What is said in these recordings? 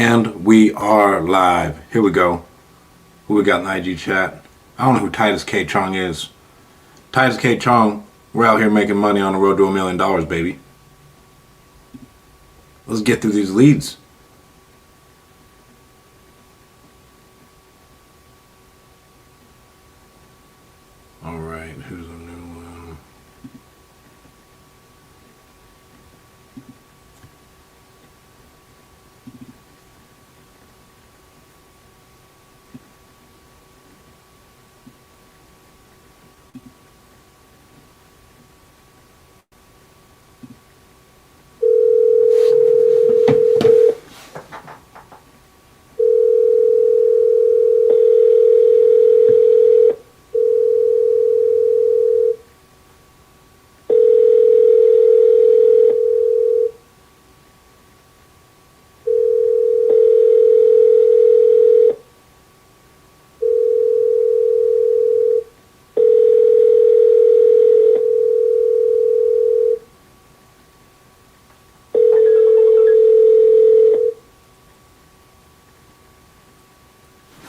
And we are live. Here we go. Who we got in the IG chat? I don't know who Titus K. Chong is. Titus K. Chong, we're out here making money on the road to $1 million, baby. Let's get through these leads. All right, who's a new one?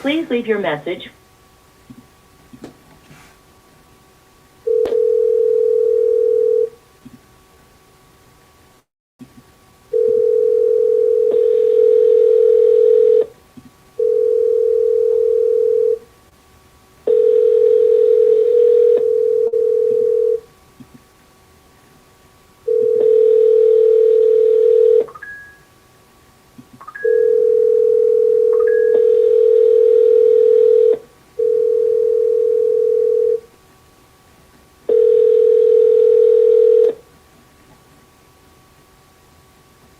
Please leave your message.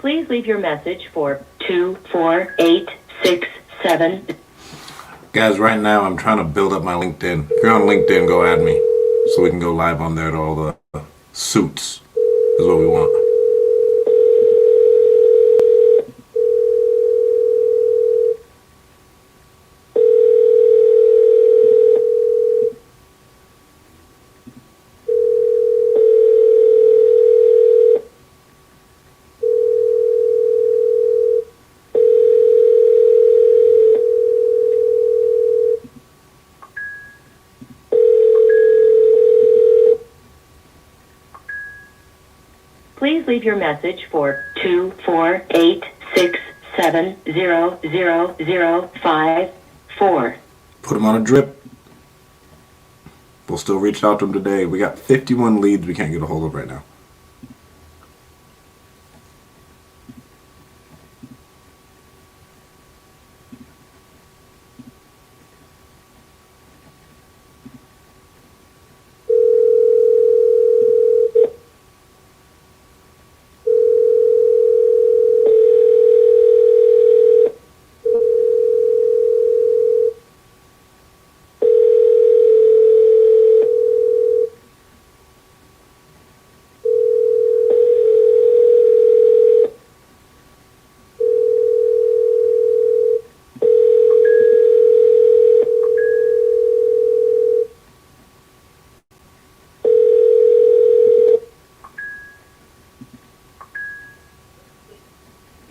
Please leave your message for 24867. Guys, right now I'm trying to build up my LinkedIn. If you're on LinkedIn, go add me so we can go live on there to all the suits. Is what we want. Please leave your message for 24867000054. Put them on a drip. We'll still reach out to them today. We got 51 leads we can't get a hold of right now.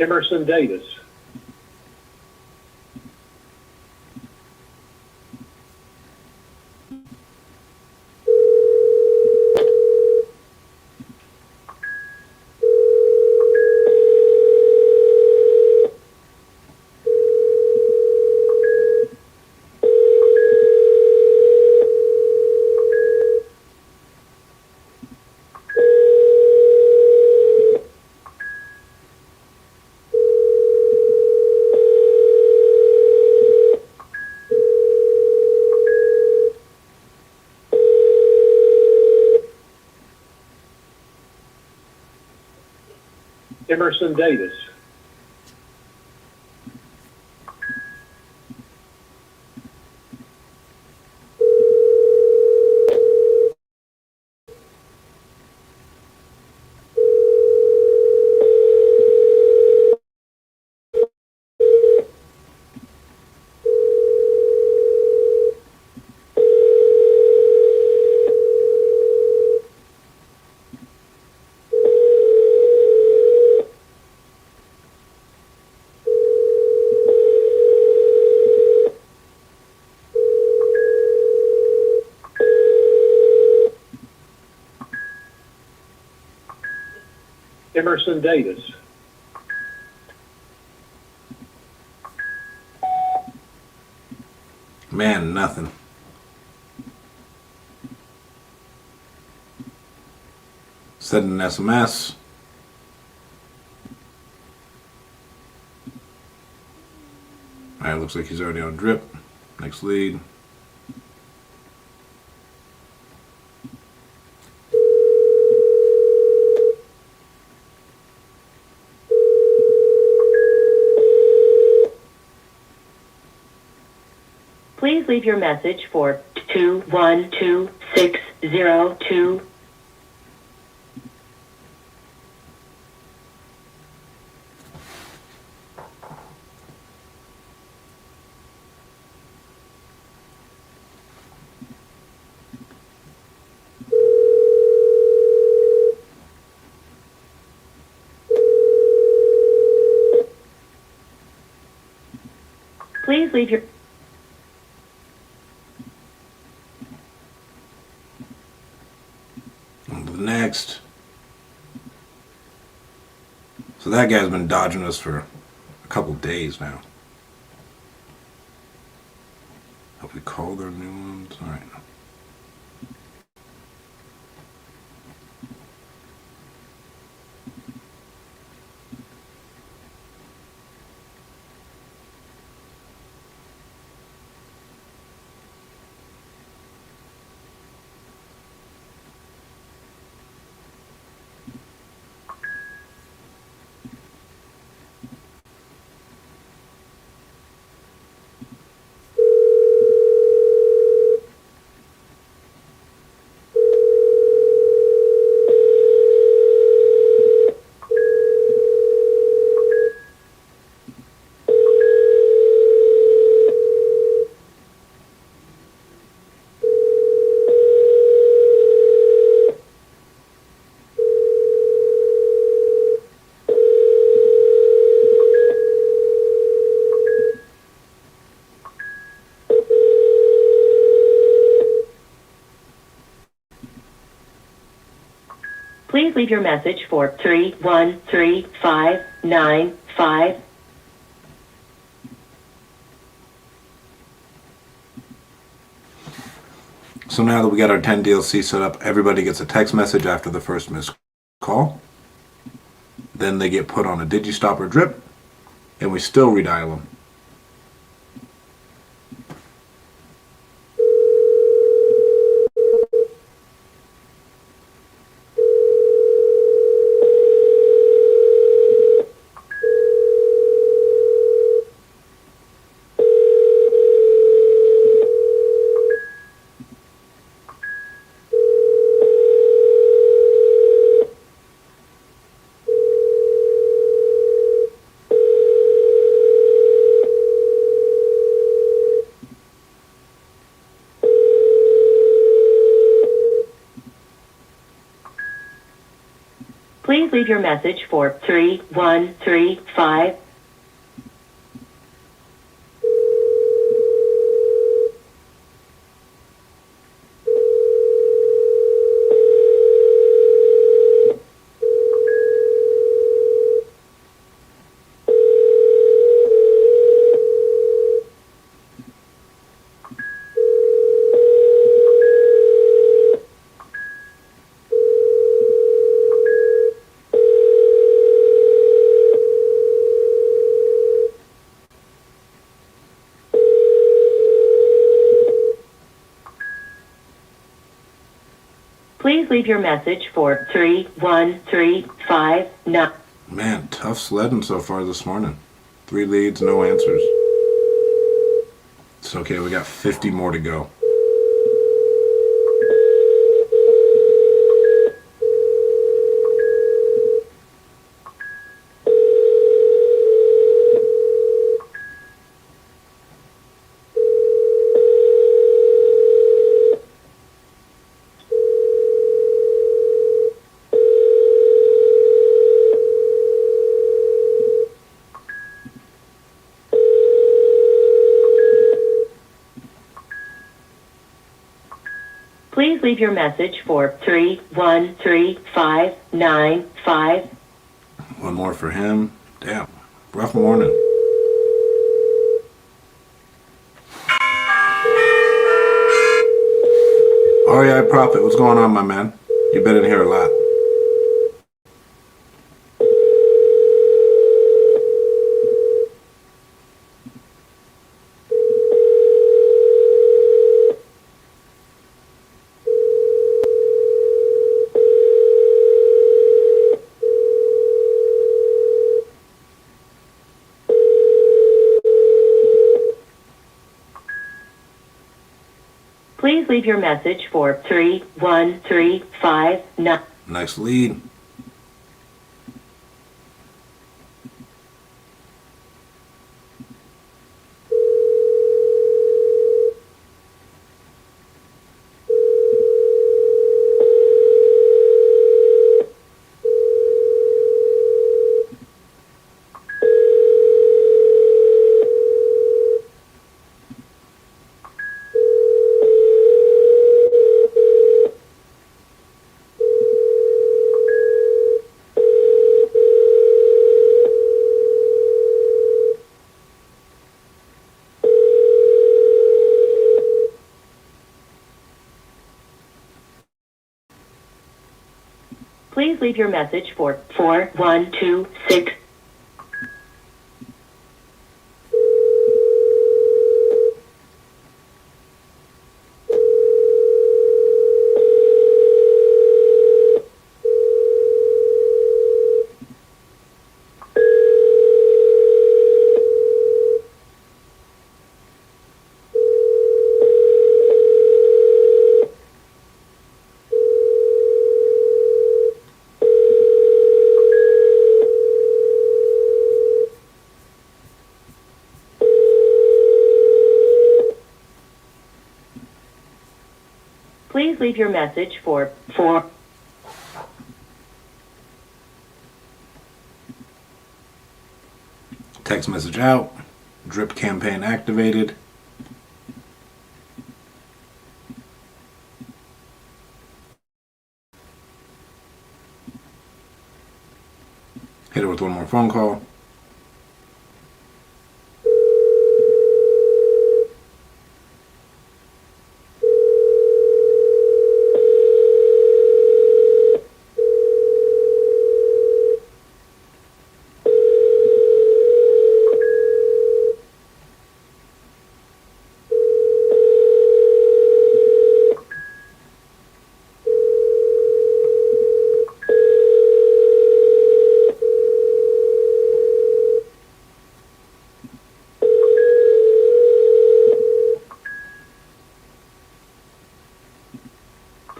Emerson Davis. Emerson Davis. Emerson Davis. Man, nothing. Send an SMS. Alright, looks like he's already on drip. Next lead. Please leave your message for 212602. Please leave your On to the next. So that guy's been dodging us for a couple days now. Hope we call their new ones. Alright. Please leave your message for 313595. So now that we got our 10 DLC set up, everybody gets a text message after the first missed call. Then they get put on a Digistop or drip, and we still redial them. Please leave your message for 3135. Please leave your message for 31359. Man, tough sledding so far this morning. 3 leads, no answers. It's okay, we got 50 more to go. Please leave your message for 313595. One more for him. Damn. Rough morning. REI Profit, what's going on, my man? You've been in here a lot. Please leave your message for 31359. Nice lead. Please leave your message for 4126. Please leave your message for 4. Text message out. Drip campaign activated. Hit her with one more phone call.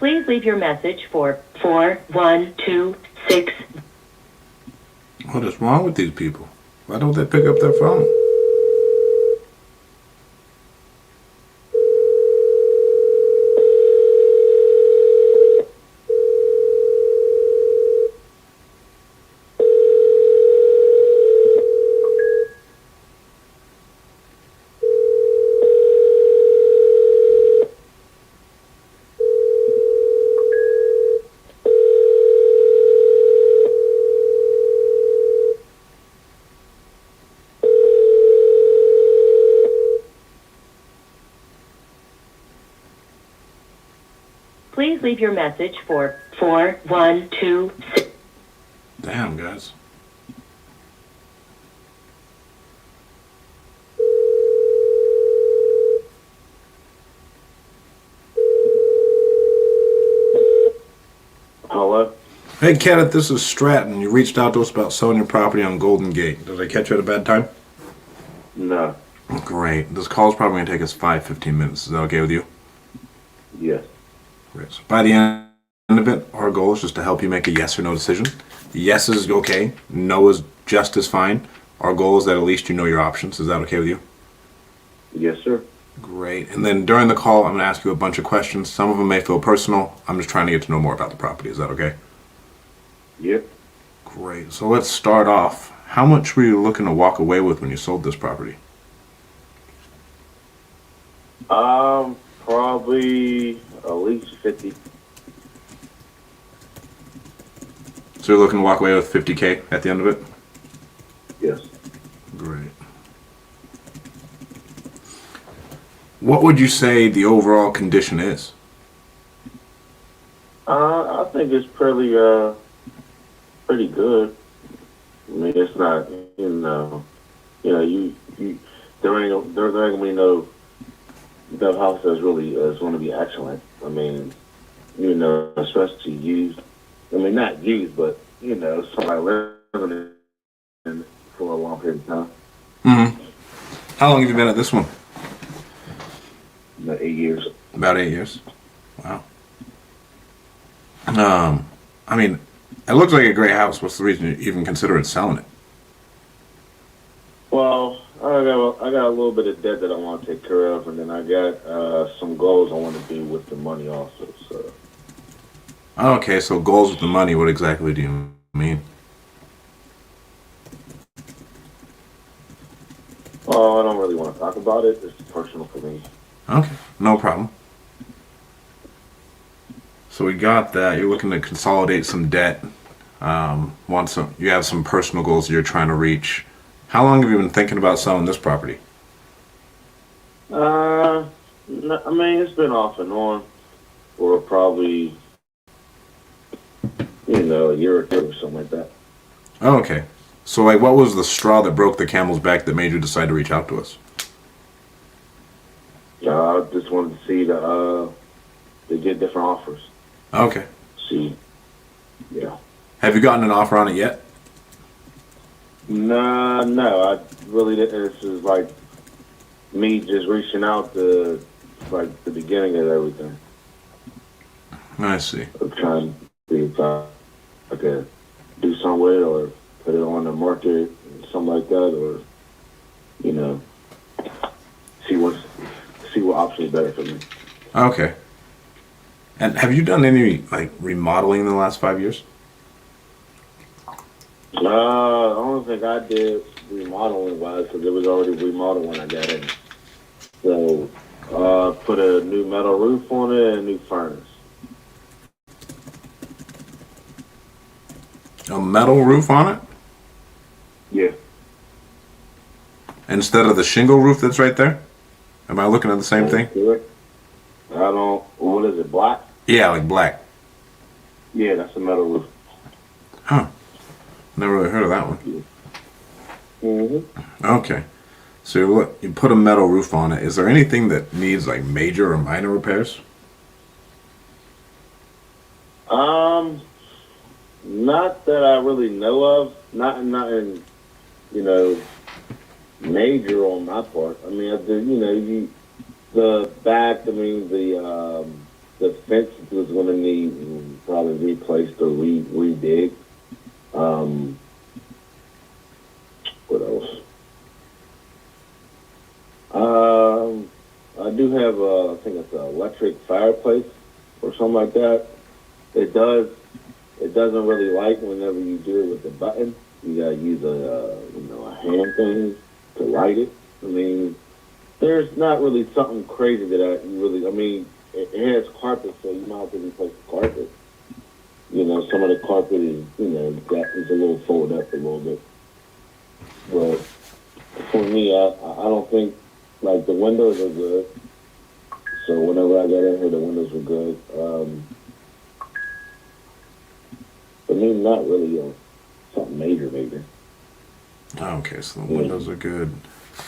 Please leave your message for 4126. What is wrong with these people? Why don't they pick up their phone? Please leave your message for 4126. Damn, guys. Hello? Hey, Kenneth, this is Stratton. You reached out to us about selling your property on Golden Gate. Did I catch you at a bad time? No. Great. This call is probably going to take us 5-15 minutes. Is that okay with you? Yes. Great. So by the end of it, our goal is just to help you make a yes or no decision. Yes is okay. No is just as fine. Our goal is that at least you know your options. Is that okay with you? Yes, sir. Great. And then during the call, I'm going to ask you a bunch of questions. Some of them may feel personal. I'm just trying to get to know more about the property. Is that okay? Yep. Great. So let's start off. How much were you looking to walk away with when you sold this property? Probably at least 50. So you're looking to walk away with $50K at the end of it? Yes. Great. What would you say the overall condition is? I think it's pretty good. I mean, it's not, there ain't gonna be no house that's really is going to be excellent. I mean, especially used. I mean, not used, but somebody living in it for a long period of time. Mm-hmm. How long have you been at this one? About 8 years. About 8 years. Wow. I mean, it looks like a great house. What's the reason you even consider it selling it? Well, I got a little bit of debt that I want to take care of, and then I got some goals I want to do with the money also. So. Okay, so goals with the money. What exactly do you mean? Oh, I don't really want to talk about it. It's personal for me. Okay, no problem. So we got that. You're looking to consolidate some debt. You have some personal goals you're trying to reach. How long have you been thinking about selling this property? I mean, it's been off and on for probably, a year or two or something like that. Oh, okay. So, like, what was the straw that broke the camel's back that made you decide to reach out to us? I just wanted to see to get different offers. Okay. See, yeah. Have you gotten an offer on it yet? No, I really didn't. This is like me just reaching out to, like, the beginning of everything. I see. I'm trying to see if I could do something with it or put it on the market, something like that, or, see what option is better for me. Okay. And have you done any, like, remodeling in the last 5 years? The only thing I did remodeling wise, because it was already remodeled when I got in. So, put a new metal roof on it and a new furnace. A metal roof on it? Yeah. Instead of the shingle roof that's right there? Am I looking at the same thing? What is it, black? Yeah, like black. Yeah, that's a metal roof. Huh. Never really heard of that one. Mm-hmm. Okay. So you put a metal roof on it. Is there anything that needs, like, major or minor repairs? Not that I really know of. Not in major on my part. I mean, the back. I mean, the fence was going to need probably replaced or redig. What else? I do have I think it's an electric fireplace or something like that. It doesn't really like whenever you do it with the button. You gotta use a hand thing to light it. I mean, there's not really something crazy that I mean, it has carpet, so you might have to replace the carpet. Some of the carpet is, is a little folded up a little bit. But for me, I don't think, like, the windows are good. So whenever I got in here, the windows were good. For me, not really something major. Okay, so the windows are good.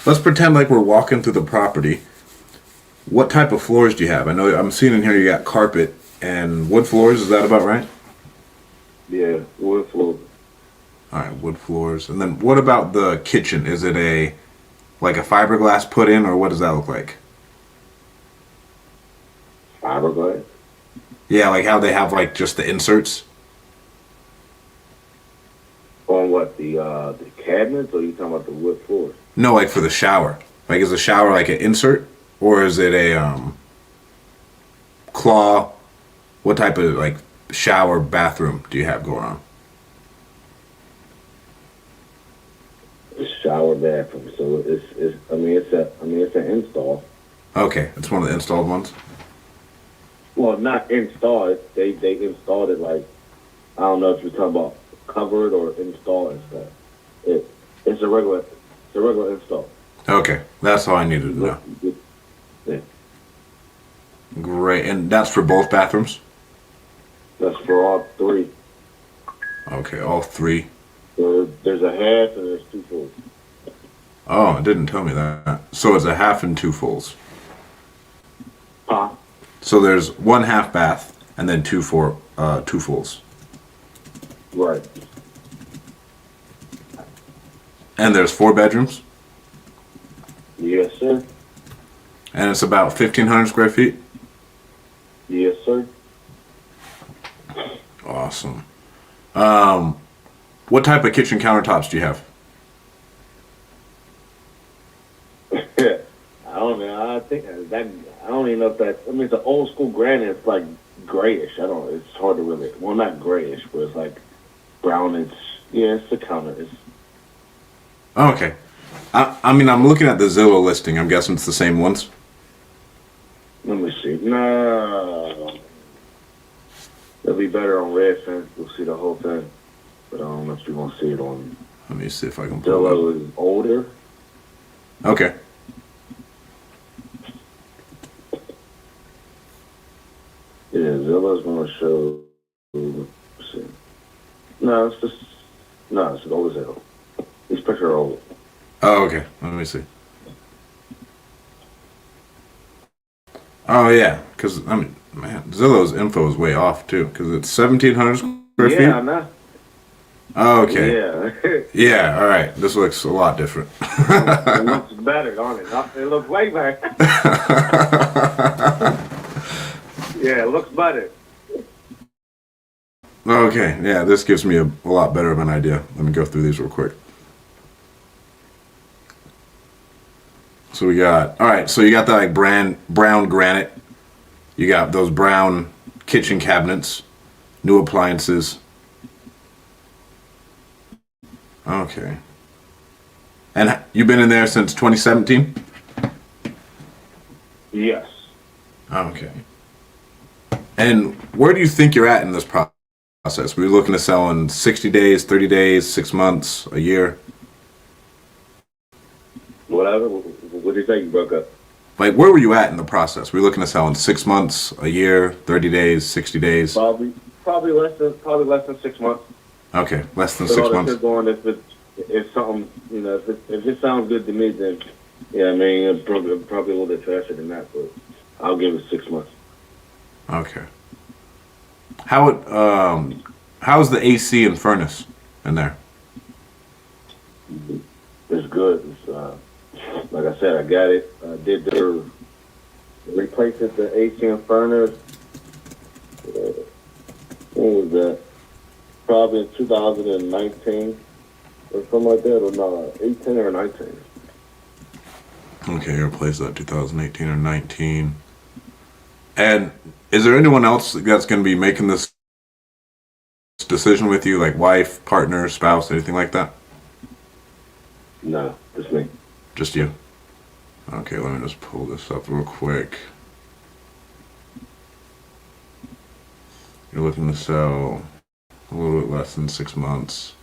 Let's pretend like we're walking through the property. What type of floors do you have? I know I'm seeing in here you got carpet and wood floors. Is that about right? Yeah, wood floor. All right, wood floors. And then what about the kitchen? Is it like a fiberglass put in, or what does that look like? Fiberglass? Yeah, like how they have, like, just the inserts. On what, the cabinets, or are you talking about the wood floors? No, like for the shower. Like, is the shower like an insert, or is it a claw? What type of, like, shower bathroom do you have going on? Shower bathroom. So it's an install. Okay, it's one of the installed ones. Well, not installed. They installed it, like, I don't know if you're talking about cover it or install and stuff. It's a regular install. Okay, that's all I needed to know. Yeah, Great, and that's for both bathrooms? that's for all three. Okay, all three. There's a half and there's two fulls. Oh, it didn't tell me that. So it's a half and two fulls. Huh? So there's one half bath and then two fulls. Right. And there's 4 bedrooms? Yes, sir. And it's about 1,500 square feet? Yes, sir. Awesome. What type of kitchen countertops do you have? I don't know. I think that I don't even know if that. I mean, it's an old school granite. It's like grayish. I don't. It's hard to really. Well, not grayish, but it's like brownish. Yeah, it's the counter. It's Oh, okay. I mean, I'm looking at the Zillow listing. I'm guessing it's the same ones. Let me see. No, it'll be better on Redfin. You'll see the whole thing. But I don't know if you're gonna see it on Let me see if I can pull it up. Zillow. Is older. Okay. Yeah, Zillow's gonna show. Let's see. No, it's just no. It's as old as hell. These pictures are old. Oh, okay. Let me see. Oh, yeah. Because, I mean, man, Zillow's info is way off, too. Because it's 1,700 square feet? Yeah, I know. Oh, okay. Yeah. Yeah, all right. This looks a lot different. It looks better, don't it? It looks way better. Yeah, it looks better. Okay, yeah, this gives me a lot better of an idea. Let me go through these real quick. So we got, all right, so you got that like brown granite. You got those brown kitchen cabinets, new appliances. Okay. And you've been in there since 2017? Yes. Okay. And where do you think you're at in this process? We're looking to sell in 60 days, 30 days, 6 months, a year? Whatever. What do you think? You broke up. Like, where were you at in the process? We're looking to sell in 6 months, a year, 30 days, 60 days? Probably less than 6 months. Okay, less than But 6 all months. this is going if something, you know, if it sounds good to me, then yeah, I mean, it's probably a little bit faster than that, but I'll give it 6 months. Okay. How's the AC and furnace in there? It's good. It's like I said, I got it. I did replaced the AC and furnace. What was that? Probably in 2019 or something like that, or no, 18 or 19. Okay, you replaced that 2018 or 19. And is there anyone else that's going to be making this decision with you, like wife, partner, spouse, anything like that? No, just me. Just you? Okay, let me just pull this up real quick. You're looking to sell a little bit less than 6 months.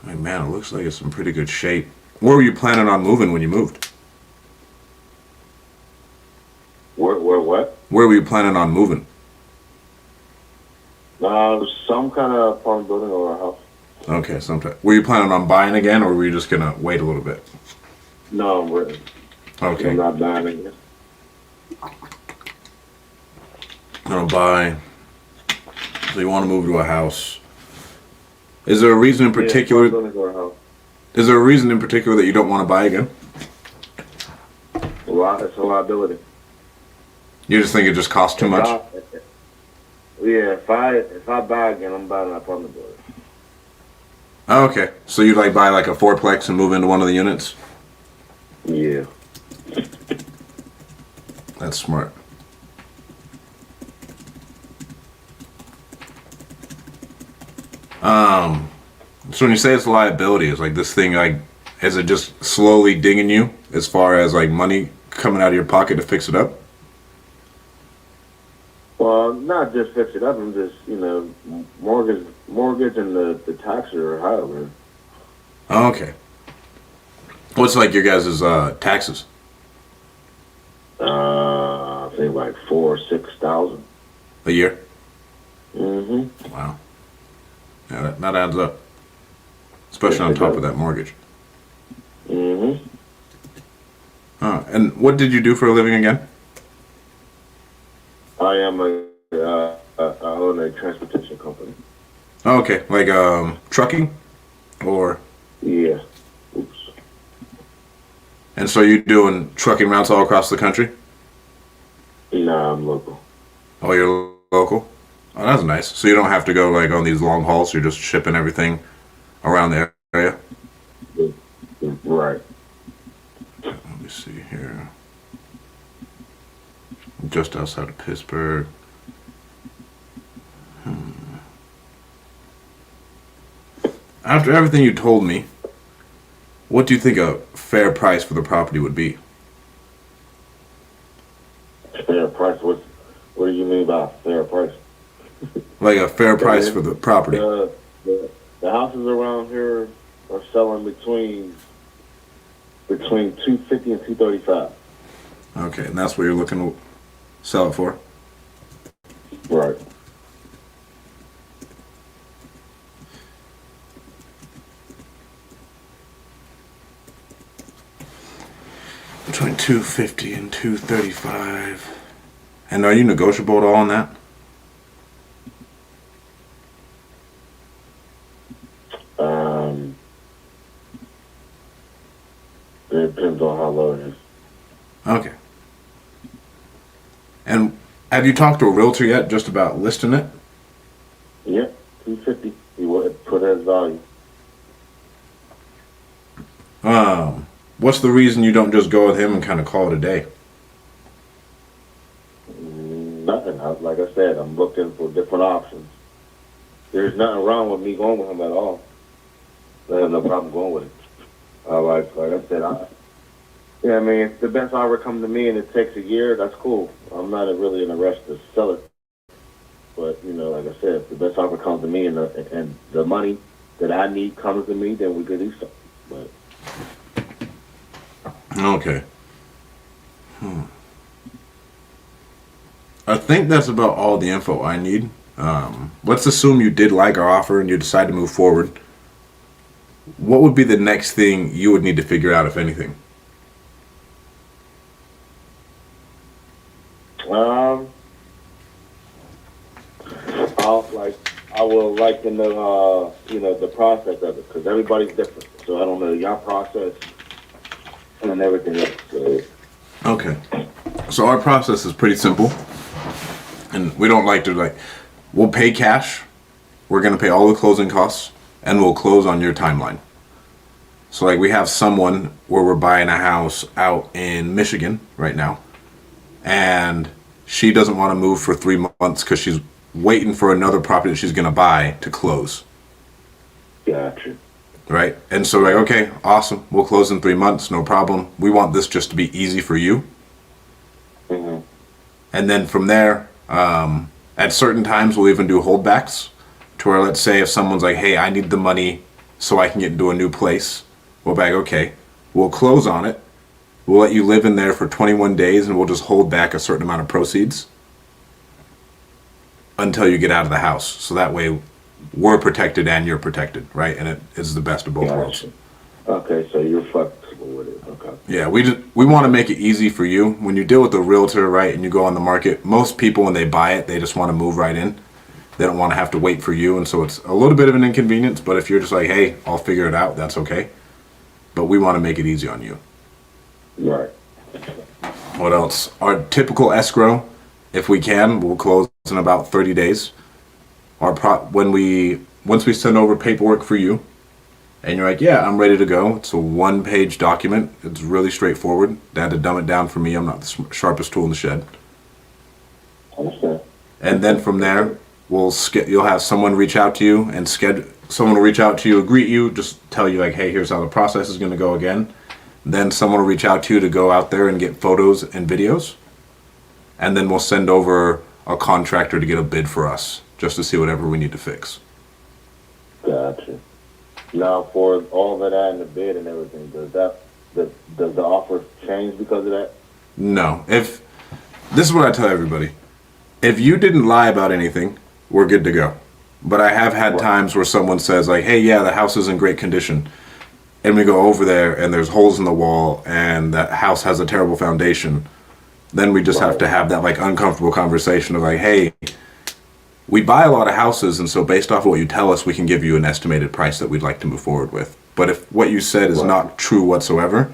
I mean, man, it looks like it's in pretty good shape. Where were you planning on moving when you moved? Where what? Where were you planning on moving? Some kind of apartment building or a house. Okay, sometime. Were you planning on buying again, or were you just gonna wait a little bit? No, I'm Okay, not buying it. gonna buy. So you want to move to a house? Is there a reason in particular? Yeah, apartment building or a house. Is there a reason in particular that you don't want to buy again? It's a liability. You just think it just costs too much? Yeah, if I buy again, I'm buying an apartment building. Oh, okay, so you'd like buy like a fourplex and move into one of the units? Yeah. That's smart. So when you say it's a liability, is like this thing like, is it just slowly dinging you as far as like money coming out of your pocket to fix it up? Well, Well, not just fix it up. I'm just, mortgage, and the taxes are higher, man. Oh, okay. What's like your guys' taxes? I think like 4 or 6 thousand. A year? Mm-hmm. Wow. Yeah, that adds up. Especially on Yes, it top does. of that mortgage. Mm-hmm. And what did you do for a living again? I am I own a transportation company. Oh, okay. Like trucking? Or Yeah. Oops. and so you're doing trucking routes all across the country? Nah, I'm local. Oh, you're local? Oh, that's nice. So you don't have to go like on these long hauls, you're just shipping everything around the area? Right. Let me see here. Just outside of Pittsburgh. After everything you told me, what do you think a fair price for the property would be? Fair price. What do you mean by fair price? Like a fair price for the property. The houses around here are selling between 250 and 235. Okay, and that's what you're looking to sell it for? Right. Between 250 and 235. And are you negotiable at all on that? Um, it depends on how low it is. Okay. And have you talked to a realtor yet just about listing it? Yeah, 250. You would put as value. What's the reason you don't just go with him and kind of call it a day? Nothing. Like I said, I'm looking for different options. There's nothing wrong with me going with him at all. I have no problem going with it. Like I said, I mean, if the best offer comes to me and it takes a year, that's cool. I'm not really in a rush to sell it. But, like I said, if the best offer comes to me and the money that I need comes to me, then we could do something. But Okay. I think that's about all the info I need. Let's assume you did like our offer and you decide to move forward. What would be the next thing you would need to figure out, if anything? I would like to know, the process of it, because everybody's different. So I don't know your process and everything else. So, Okay. So our process is pretty simple. And we don't like to we'll pay cash. We're going to pay all the closing costs and we'll close on your timeline. So we have someone where we're buying a house out in Michigan right now. And she doesn't want to move for 3 months because she's waiting for another property that she's going to buy to close. gotcha. Right? And so okay, awesome. We'll close in 3 months, no problem. We want this just to be easy for you. Mm-hmm. And then from there, at certain times we'll even do holdbacks to where, let's say if someone's like, hey, I need the money so I can get into a new place. We'll be like, okay, we'll close on it. We'll let you live in there for 21 days and we'll just hold back a certain amount of proceeds until you get out of the house. So that way we're protected and you're protected, right? And it is the best of both worlds. Gotcha. Okay, so you're flexible with it. Okay. Yeah, we want to make it easy for you. When you deal with a realtor, right, and you go on the market, most people when they buy it, they just want to move right in. They don't want to have to wait for you, and so it's a little bit of an inconvenience, but if you're just like, hey, I'll figure it out, that's okay. But we want to make it easy on you. Right. What else? Our typical escrow, if we can, we'll close in about 30 days. Once we send over paperwork for you, and you're like, yeah, I'm ready to go. It's a 1-page document. It's really straightforward. They had to dumb it down for me. I'm not the sharpest tool in the shed. Understand. And then from there, you'll have someone reach out to you and someone will reach out to you, greet you, just tell you like, hey, here's how the process is going to go again. Then someone will reach out to you to go out there and get photos and videos. And then we'll send over a contractor to get a bid for us, just to see whatever we need to fix. Gotcha. Now, for all of that and the bid and everything, does the offer change because of that? No. If this is what I tell everybody. If you didn't lie about anything, we're good to go. But I have had times where someone says like, "Hey, yeah, the house is in great condition." And we go over there and there's holes in the wall and that house has a terrible foundation. Then we just have to have that like uncomfortable conversation of like, "Hey, we buy a lot of houses, and so based off of what you tell us, we can give you an estimated price that we'd like to move forward with. But if what you said is not true whatsoever,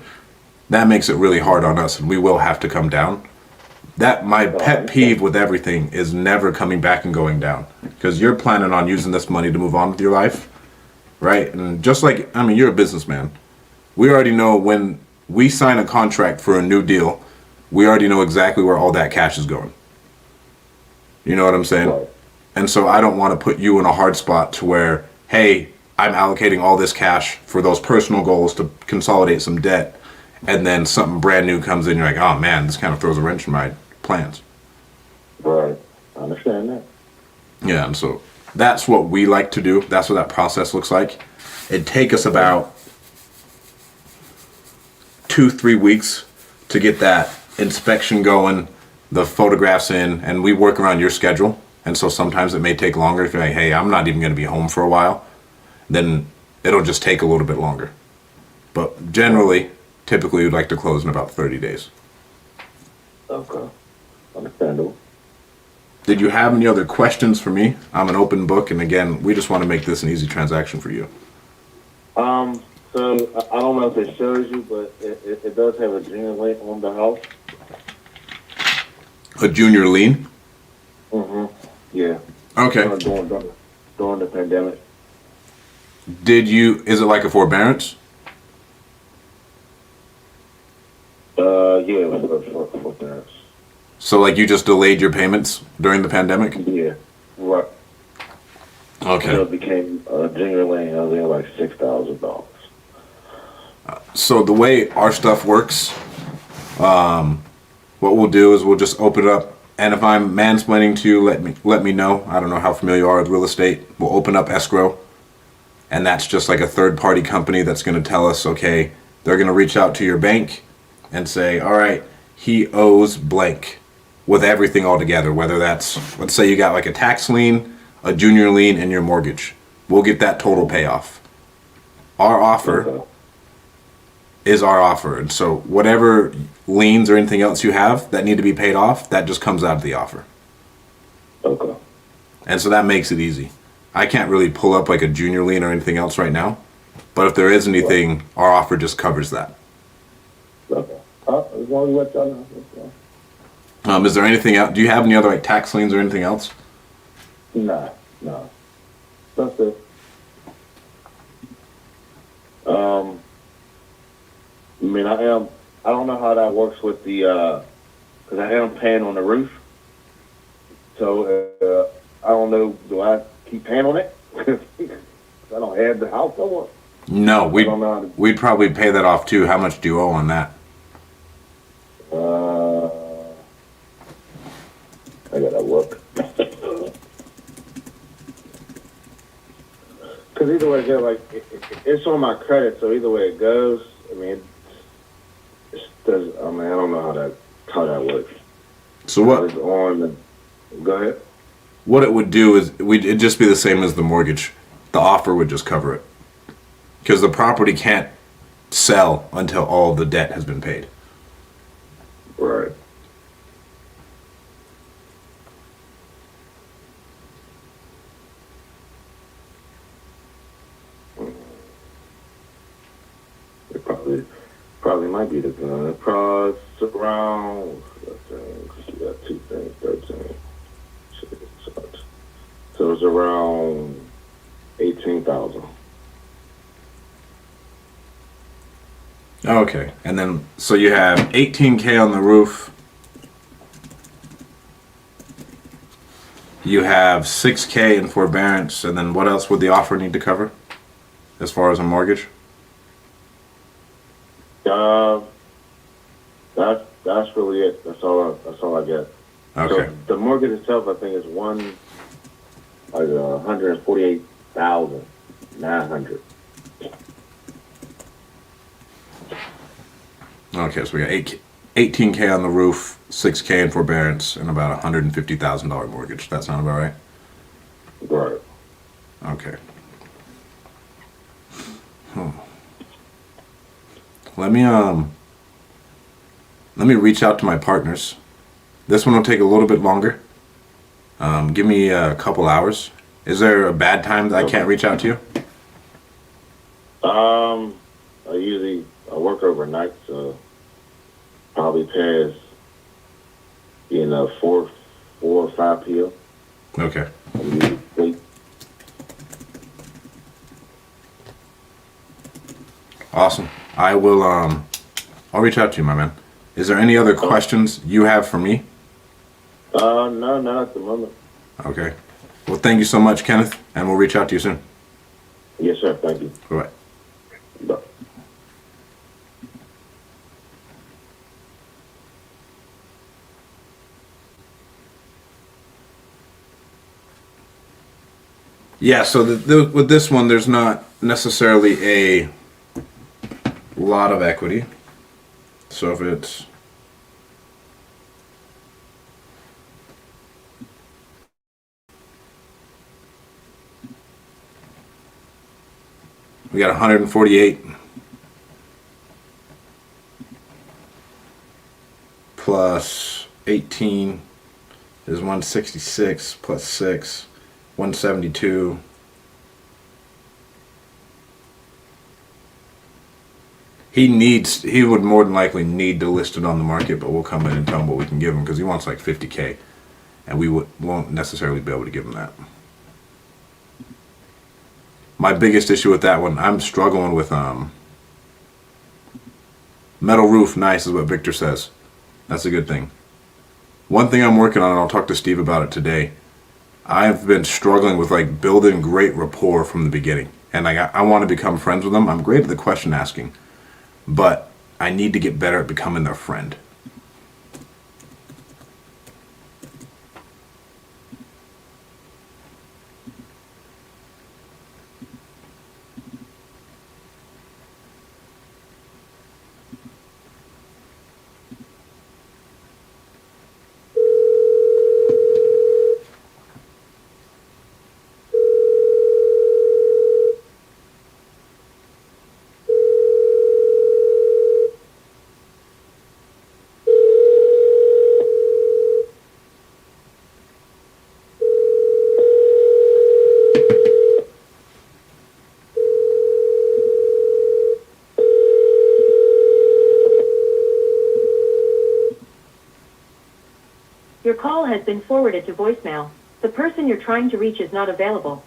that makes it really hard on us, and we will have to come down." That my pet peeve with everything is never coming back and going down, because you're planning on using this money to move on with your life, right? And just like, I mean, you're a businessman. We already know when we sign a contract for a new deal, we already know exactly where all that cash is going. You know what I'm saying? Right. And so I don't want to put you in a hard spot to where, hey, I'm allocating all this cash for those personal goals to consolidate some debt, and then something brand new comes in, you're like, oh man, this kind of throws a wrench in my plans. Right. I understand that. Yeah, and so that's what we like to do. That's what that process looks like. It'd take us about 2-3 weeks to get that inspection going, the photographs in, and we work around your schedule. And so sometimes it may take longer. If you're like, hey, I'm not even going to be home for a while, then it'll just take a little bit longer. But generally, typically, we'd like to close in about 30 days. Okay. Understandable. Did you have any other questions for me? I'm an open book, and again, we just want to make this an easy transaction for you. So I don't know if it shows you, but it does have a junior link on the house. A junior lien? Mm-hmm. Yeah. Okay. During the pandemic. Is it like a forbearance? Yeah, it was for parents. So like you just delayed your payments during the pandemic? Yeah. Right. Okay. It became a junior lane. I was in like $6,000. So the way our stuff works, what we'll do is we'll just open it up, and if I'm mansplaining to you, let me know. I don't know how familiar you are with real estate. We'll open up escrow, and that's just like a third party company that's going to tell us, okay, they're going to reach out to your bank and say, all right, he owes blank with everything all together, whether that's, let's say you got like a tax lien, a junior lien, and your mortgage. We'll get that total payoff. Our offer Okay. is our offer. And so whatever liens or anything else you have that need to be paid off, that just comes out of the offer. Okay. And so that makes it easy. I can't really pull up like a junior lien or anything else right now, but if there is anything, our offer just covers that. Okay. As long as you let y'all know. That's fine. Is there anything else? Do you have any other like tax liens or anything else? Nah. That's it. I mean, I don't know how that works with the, because I am paying on the roof. So, I don't know, do I keep paying on it? I don't have the house no more. No, I don't know how to, we'd probably pay that off too. How much do you owe on that? I gotta look. Because either way it goes, like, it's on my credit, so either way it goes, I mean, I don't know how that works. So what? It's on the, go ahead. What it would do is it'd just be the same as the mortgage. The offer would just cover it, because the property can't sell until all of the debt has been paid. Right. It probably might be the gun. It probably around, we got two things, 13. So it's around 18,000. Okay, and then so you have 18K on the roof. You have 6K in forbearance, and then what else would the offer need to cover, as far as a mortgage? That's really it. That's all I get. Okay. So the mortgage itself, I think, is 148,900. Okay, so we got 18K on the roof, 6K in forbearance, and about $150,000 mortgage. That sound about right? Right. Okay. Let me reach out to my partners. This one will take a little bit longer. Give me a couple hours. Is there a bad time that I can't reach out to you? I work overnight, so probably past 4 or 5 p.m. Okay. I'm usually asleep. Awesome. I will I'll reach out to you, my man. Is there any other questions you have for me? No, not at the moment. Okay. Well, thank you so much, Kenneth, and we'll reach out to you soon. Yes, sir. Thank you. Bye-bye. Bye. Yeah, so with this one, there's not necessarily a lot of equity. So if it's we got 148 plus 18 is 166 plus 6, 172. He would more than likely need to list it on the market, but we'll come in and tell him what we can give him because he wants like 50K, and we won't necessarily be able to give him that. My biggest issue with that one, I'm struggling with metal roof. Nice is what Victor says. That's a good thing. One thing I'm working on, and I'll talk to Steve about it today. I've been struggling with like building great rapport from the beginning, and like I want to become friends with them. I'm great at the question asking, but I need to get better at becoming their friend. Your call has been forwarded to voicemail. The person you're trying to reach is not available.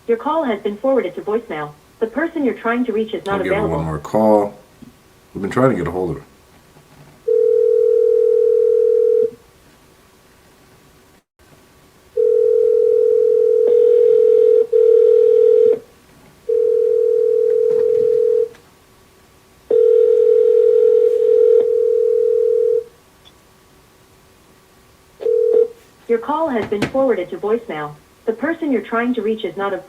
Your call has been forwarded to voicemail. The person you're trying to reach is I'll not give her one available. more call. We've been trying to get a hold of her. Your call has been forwarded to voicemail. The person you're trying to reach is not available.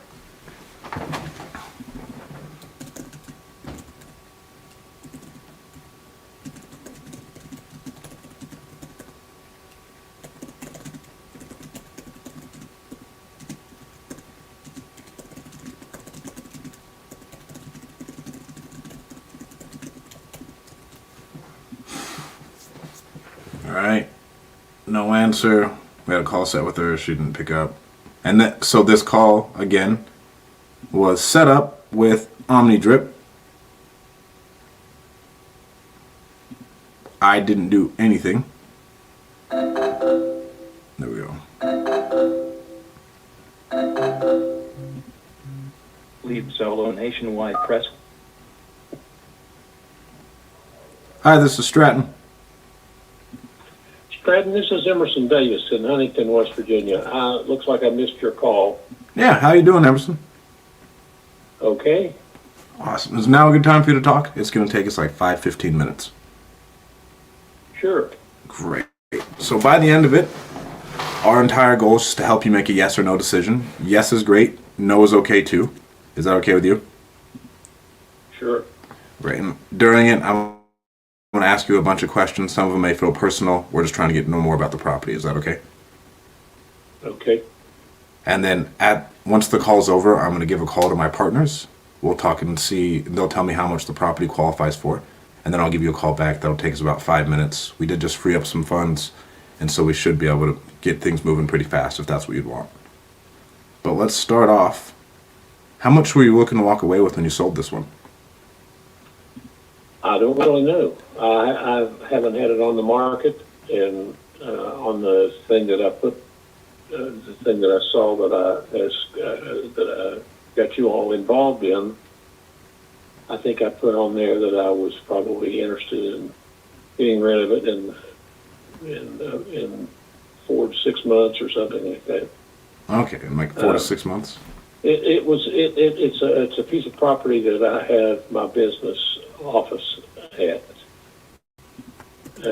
All right. No answer. We had a call set with her. She didn't pick up. And so this call, again, was set up with OmniDrip. I didn't do anything. There we go. Lead solo nationwide press. Hi, this is Stratton. Stratton, this is Emerson Davis in Huntington, West Virginia. Looks like I missed your call. Yeah, how you doing, Emerson? Okay. Awesome. Is now a good time for you to talk? It's going to take us like 15 minutes. Sure. Great. So by the end of it, our entire goal is to help you make a yes or no decision. Yes is great. No is okay too. Is that okay with you? Sure. Great. And during it, I'm going to ask you a bunch of questions. Some of them may feel personal. We're just trying to get to know more about the property. Is that okay? Okay. And then once the call's over, I'm going to give a call to my partners. We'll talk and see. They'll tell me how much the property qualifies for. And then I'll give you a call back. That'll take us about 5 minutes. We did just free up some funds. And so we should be able to get things moving pretty fast if that's what you'd want. But let's start off. How much were you looking to walk away with when you sold this one? I don't really know. I haven't had it on the market, and on the thing that I put, the thing that I saw that I got you all involved in, I think I put on there that I was probably interested in getting rid of it in 4 to 6 months or something like that. Okay, in like 4 to 6 months. It's a piece of property that I have my business office at. I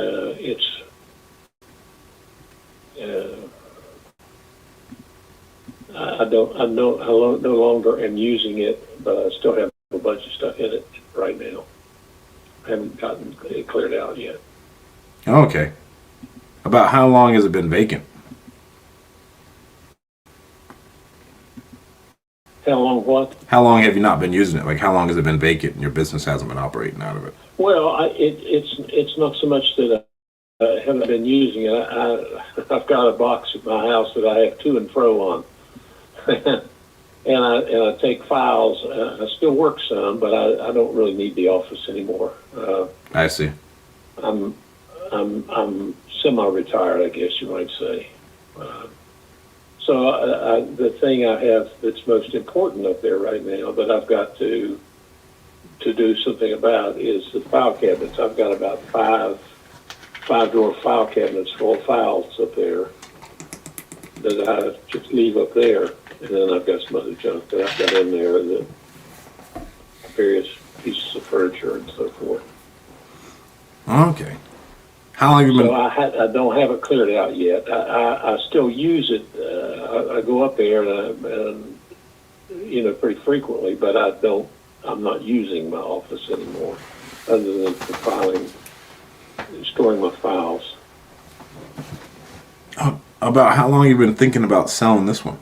no longer am using it, but I still have a bunch of stuff in it right now. I haven't gotten it cleared out yet. Okay. About how long has it been vacant? How long what? How long have you not been using it? Like how long has it been vacant and your business hasn't been operating out of it? Well, it's not so much that I haven't been using it. I've got a box at my house that I have to and fro on, and I take files. I still work some, but I don't really need the office anymore. I see. I'm semi-retired, I guess you might say. So the thing I have that's most important up there right now that I've got to do something about is the file cabinets. I've got about five-drawer file cabinets full of files up there that I just leave up there, and then I've got some other junk that I've got in there, the various pieces of furniture and so forth. Okay. How long have you been? So I don't have it cleared out yet. I still use it. I go up there and pretty frequently, but I'm not using my office anymore, other than for filing, storing my files. About how long have you been thinking about selling this one?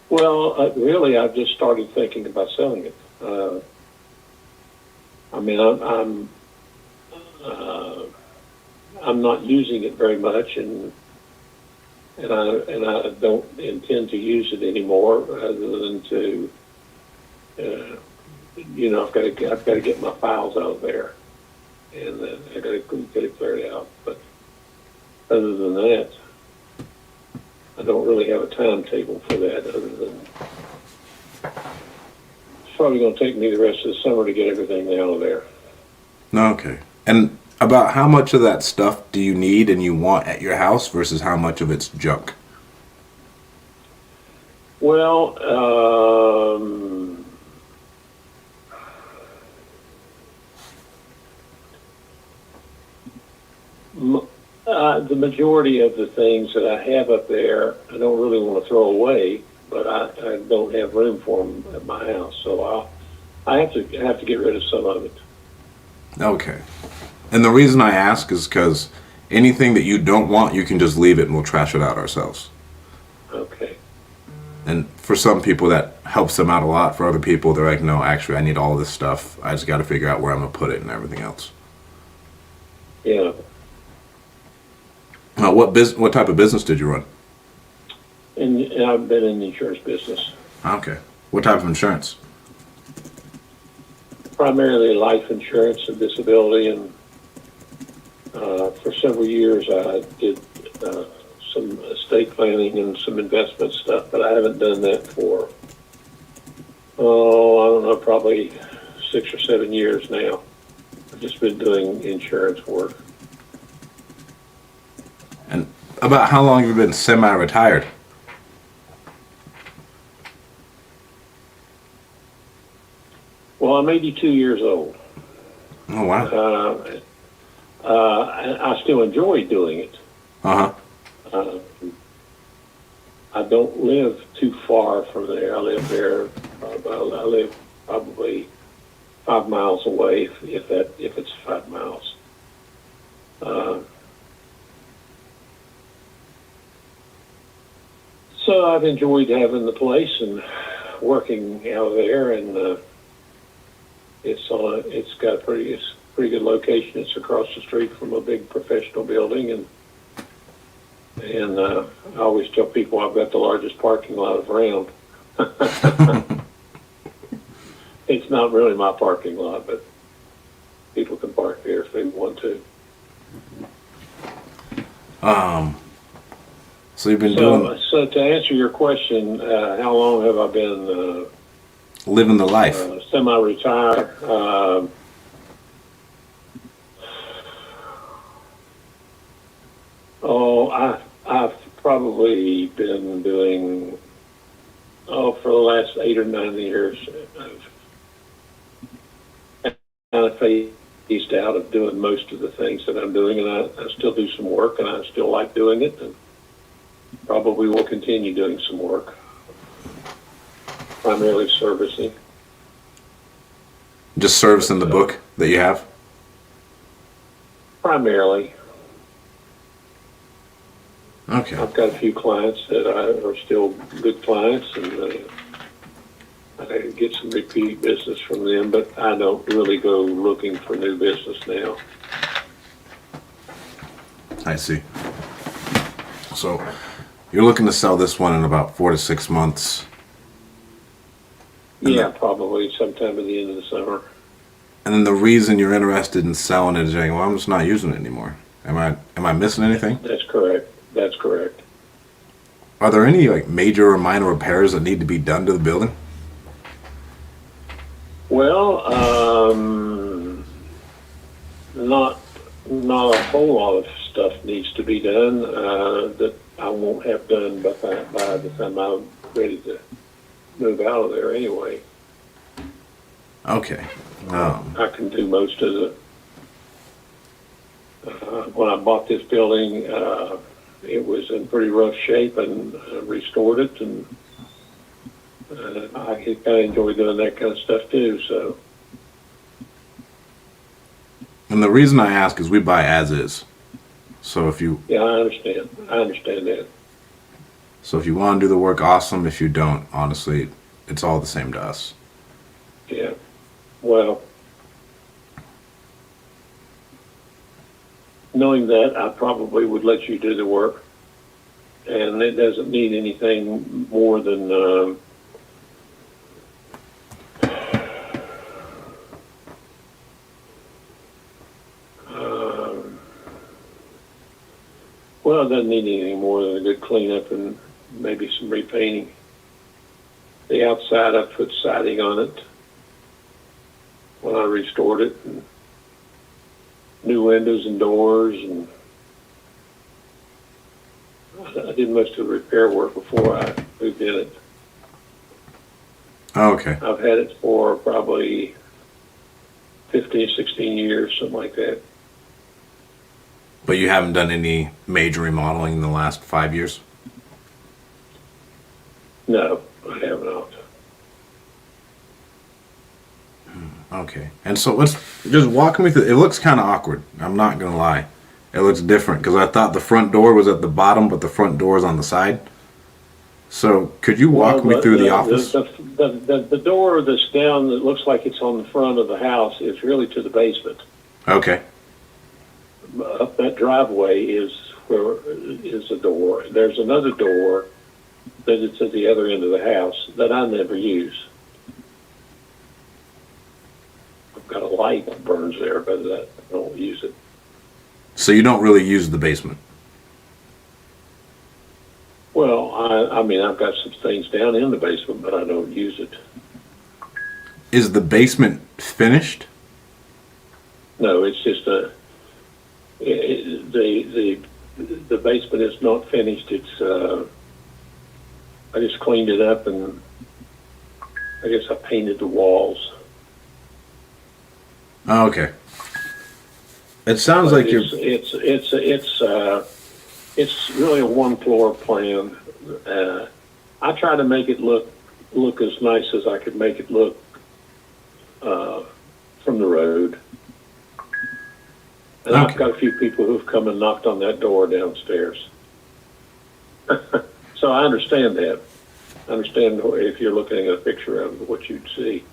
Well, really, I've just started thinking about selling it. I'm not using it very much, and I don't intend to use it anymore, other than to, I've got to get my files out of there, and I got to get it cleared out. But other than that, I don't really have a timetable for that. Other than it's probably going to take me the rest of the summer to get everything out of there. Okay. And about how much of that stuff do you need and you want at your house versus how much of it's junk? Well, the majority of the things that I have up there, I don't really want to throw away, but I don't have room for them at my house, so I have to get rid of some of it. Okay. And the reason I ask is because anything that you don't want, you can just leave it and we'll trash it out ourselves. Okay. And for some people, that helps them out a lot. For other people, they're like, no, actually, I need all this stuff. I just got to figure out where I'm going to put it and everything else. Yeah. What type of business did you run? And I've been in the insurance business. Okay. What type of insurance? Primarily life insurance and disability, and for several years I did some estate planning and some investment stuff, but I haven't done that for, I don't know, probably 6 or 7 years now. just been doing insurance work. And about how long have you been semi-retired? Well, I'm 82 years old. Oh wow. I still enjoy doing it. Uh huh. Uh, I don't live too far from there. I live there. I live probably 5 miles away, if it's 5 miles. So I've enjoyed having the place and working out there, and it's got a pretty good location. It's across the street from a big professional building, and I always tell people I've got the largest parking lot around. It's not really my parking lot, but people can park there if they want to. So you've been doing So to answer your question, how long have I been living the life. semi-retired? I've probably been doing for the last 8 or 9 years. I've kind of phased out of doing most of the things that I'm doing, and I still do some work, and I still like doing it, and probably will continue doing some work, primarily servicing. Just servicing the book that you have. Primarily, Okay. I've got a few clients that are still good clients, and I get some repeat business from them, but I don't really go looking for new business now. I see. So you're looking to sell this one in about 4 to 6 months. And Yeah, that- probably sometime at the end of the summer. And then the reason you're interested in selling it is saying, well, I'm just not using it anymore. Am I missing anything? That's correct. That's correct. Are there any like major or minor repairs that need to be done to the building? Well, not a whole lot of stuff needs to be done that I won't have done by the time I'm ready to move out of there anyway. Okay. I can do most of the. When I bought this building, it was in pretty rough shape, and restored it, and I kind of enjoy doing that kind of stuff too. So And the reason I ask is we buy as is. So if you yeah, I understand. I understand that. want to do the work, awesome. If you don't, honestly, it's all the same to us. Yeah. Well, knowing that, I probably would let you do the work, and it doesn't need anything more than well, it doesn't need anything more than a good cleanup and maybe some repainting. The outside, I put siding on it when I restored it, and new windows and doors, and I did most of the repair work before I moved in it. Okay. I've had it for probably 15, 16 years, something like that. But you haven't done any major remodeling in the last 5 years? No, I have not. Okay. And so let's just walk me through. It looks kind of awkward. I'm not going to lie. It looks different because I thought the front door was at the bottom, but the front door is on the side. So could you walk me through the office? The door that's down that looks like it's on the front of the house is really to the basement. Okay. Up that driveway is a door. There's another door that is at the other end of the house that I never use. I've got a light that burns there, but I don't use it. So you don't really use the basement? Well, I mean, I've got some things down in the basement, but I don't use it. Is the basement finished? No, it's just the basement is not finished. It's I just cleaned it up and I guess I painted the walls. Oh, okay. It sounds like you're. It's really a one floor plan. I try to make it look as nice as I could make it look from the road. And Okay. I've got a few people who've come and knocked on that door downstairs. So I understand that. I understand if you're looking at a picture of what you'd see.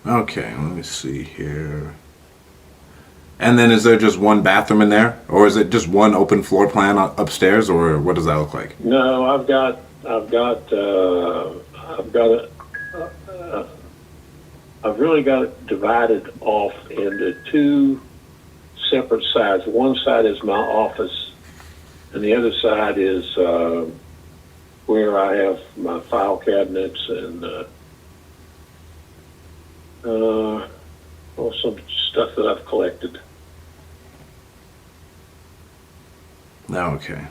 Okay, let me see here. And then is there just one bathroom in there, or is it just one open floor plan upstairs, or what does that look like? No, I've got I've really got it divided off into two separate sides. One side is my office, and the other side is where I have my file cabinets and some stuff that I've collected. Okay.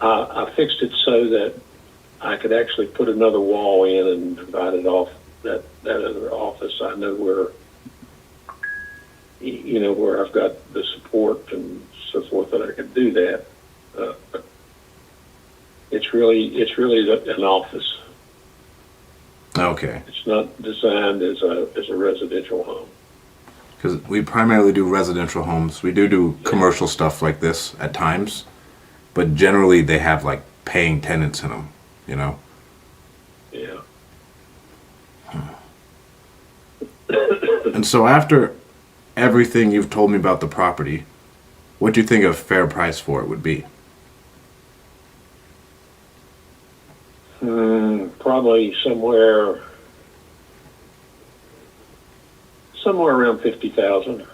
I fixed it so that I could actually put another wall in and divide it off that other office. I know where, where I've got the support and so forth that I can do that. But it's really an office. Okay. It's not designed as a residential home. Because we primarily do residential homes. We do commercial stuff like this at times, but generally they have like paying tenants in them, you know? Yeah. And so after everything you've told me about the property, what do you think a fair price for it would be? Probably somewhere around 50,000.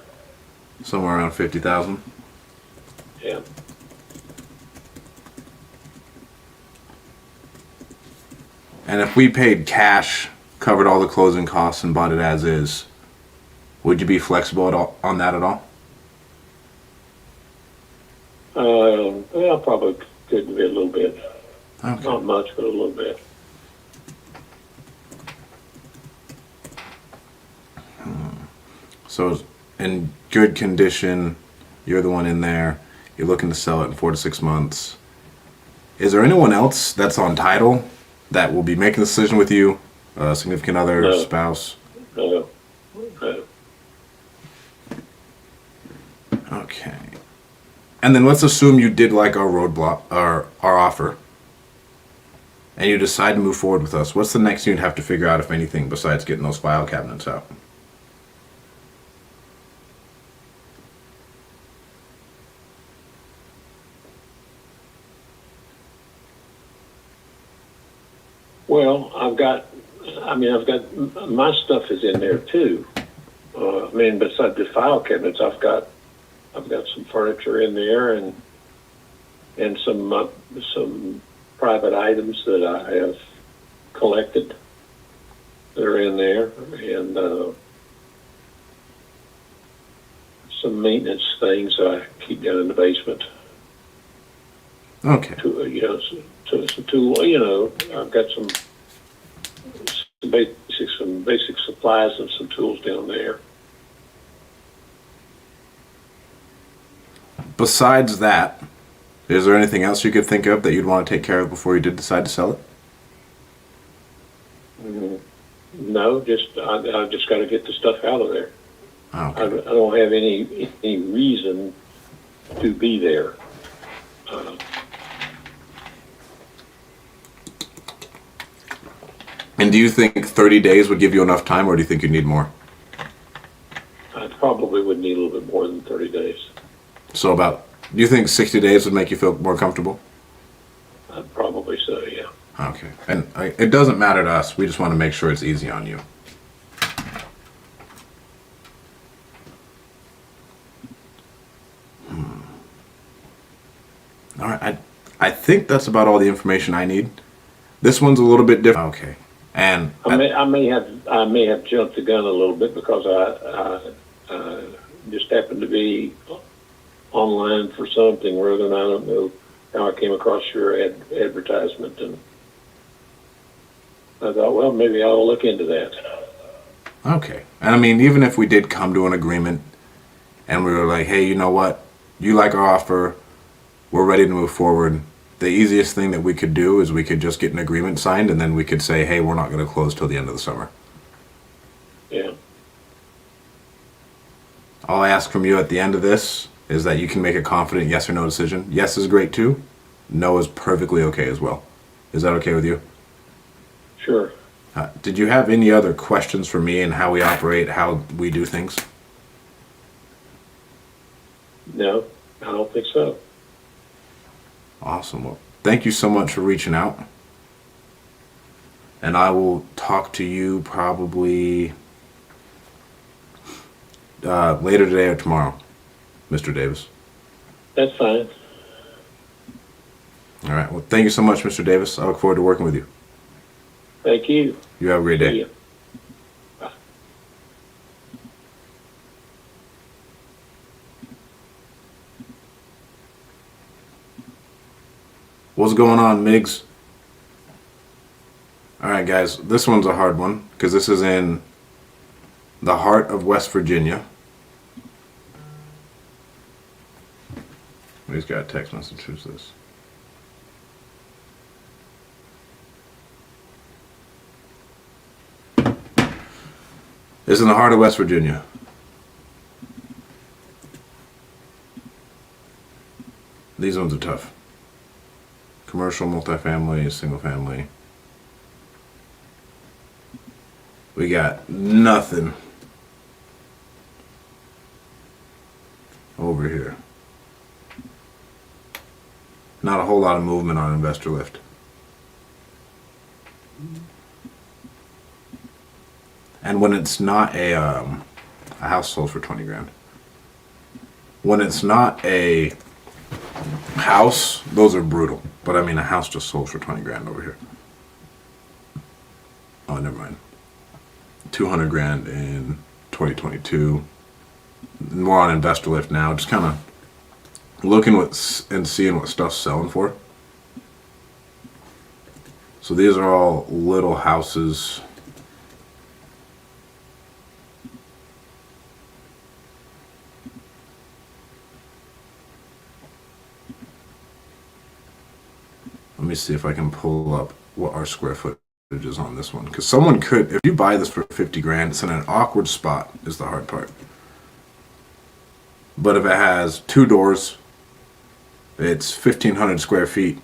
Somewhere around 50,000. Yeah. And if we paid cash, covered all the closing costs, and bought it as is, would you be flexible on that at all? Well, probably could be a little bit. Okay. Not much, but a little bit. So, in good condition, you're the one in there. You're looking to sell it in 4 to 6 months. Is there anyone else that's on title that will be making the decision with you? A significant other, No. spouse? No. Okay. And then let's assume you did like our roadblock, our offer, and you decide to move forward with us. What's the next you'd have to figure out, if anything, besides getting those file cabinets out? Well, I've got my stuff is in there too. Besides the file cabinets, I've got some furniture in there and some private items that I have collected that are in there, and some maintenance things that I keep down in the basement. Okay. Some tool. I've got some basic supplies and some tools down there. Besides that, is there anything else you could think of that you'd want to take care of before you did decide to sell it? No, I just got to get the stuff out of there. Oh, I okay. don't have any reason to be there. And do you think 30 days would give you enough time, or do you think you need more? I probably would need a little bit more than 30 days. So do you think 60 days would make you feel more comfortable? I'd probably so, yeah. Okay. And it doesn't matter to us. We just want to make sure it's easy on you. All right. I think that's about all the information I need. This one's a little bit different. Okay. And I may have jumped the gun a little bit because I just happened to be online for something or other, and I don't know how I came across your advertisement, and I thought, well, maybe I'll look into that. okay. And I mean, even if we did come to an agreement and we were like, hey, you know what? You like our offer. We're ready to move forward. The easiest thing that we could do is we could just get an agreement signed, and then we could say, hey, we're not going to close till the end of the summer. Yeah. All I ask from you at the end of this is that you can make a confident yes or no decision. Yes is great too. No is perfectly okay as well. Is that okay with you? Sure. Did you have any other questions for me and how we operate, how we do things? No, I don't think so. Awesome. Well, thank you so much for reaching out. And I will talk to you probably later today or tomorrow, Mr. Davis. That's fine. All right. Well, thank you so much, Mr. Davis. I look forward to working with you. Thank you. You have a great day. See ya. What's going on, Migs? All right, guys. This one's a hard one because this is in the heart of West Virginia. We just got a text message. Who's this? It's in the heart of West Virginia. These ones are tough. Commercial, multifamily, single family. We got nothing over here. Not a whole lot of movement on Investor Lift. And when it's not a house sold for 20 grand. When it's not a house, those are brutal. But I mean, a house just sold for 20 grand over here. Oh, never mind. 200 grand in 2022. More on Investor Lift now. Just kind of looking and seeing what stuff's selling for. So these are all little houses. Let me see if I can pull up what our square footage is on this one. Because someone could, if you buy this for 50 grand, it's in an awkward spot is the hard part. But if it has 2 doors, it's 1,500 square feet.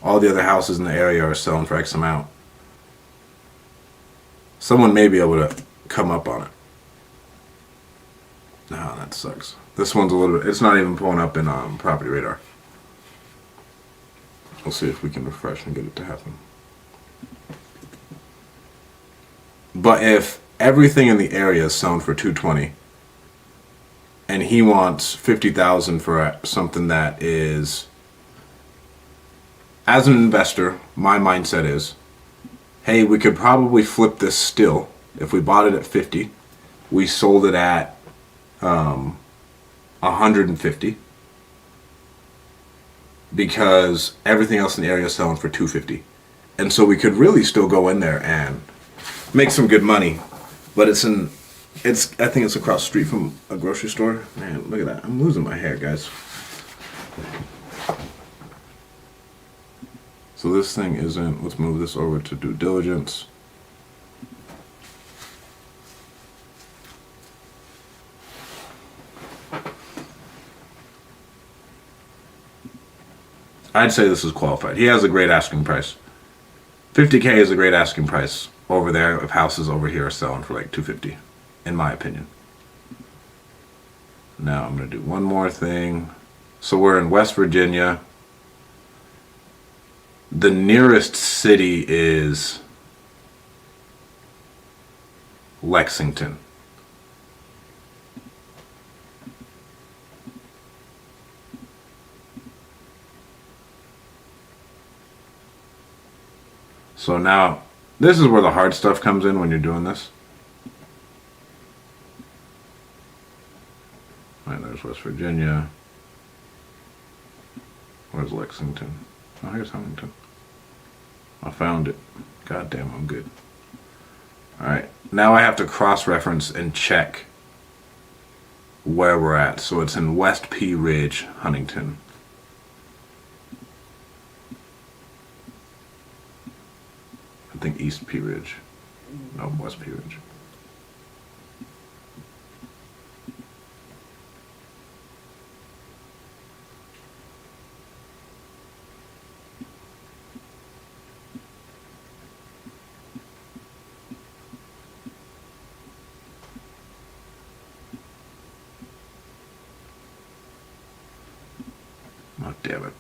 All the other houses in the area are selling for X amount. Someone may be able to come up on it. No, that sucks. This one's a little bit, it's not even pulling up in Property Radar. We'll see if we can refresh and get it to happen. But if everything in the area is selling for 220, and he wants 50,000 for something that is, as an investor, my mindset is, hey, we could probably flip this still. If we bought it at 50, we sold it at 150. Because everything else in the area is selling for 250. And so we could really still go in there and make some good money. But I think it's across the street from a grocery store. Man, look at that. I'm losing my hair, guys. So this thing isn't, let's move this over to due diligence. I'd say this is qualified. He has a great asking price. 50K is a great asking price over there if houses over here are selling for like 250, in my opinion. Now I'm going to do one more thing. So we're in West Virginia. The nearest city is Lexington. So now This is where the hard stuff comes in when you're doing this. Right, there's West Virginia. Where's Lexington? Oh, here's Huntington. I found it. God damn, I'm good. Alright, now I have to cross-reference and check where we're at. So it's in West Pea Ridge, Huntington. I think East Pea Ridge. No, West Pea Ridge. Oh, damn it.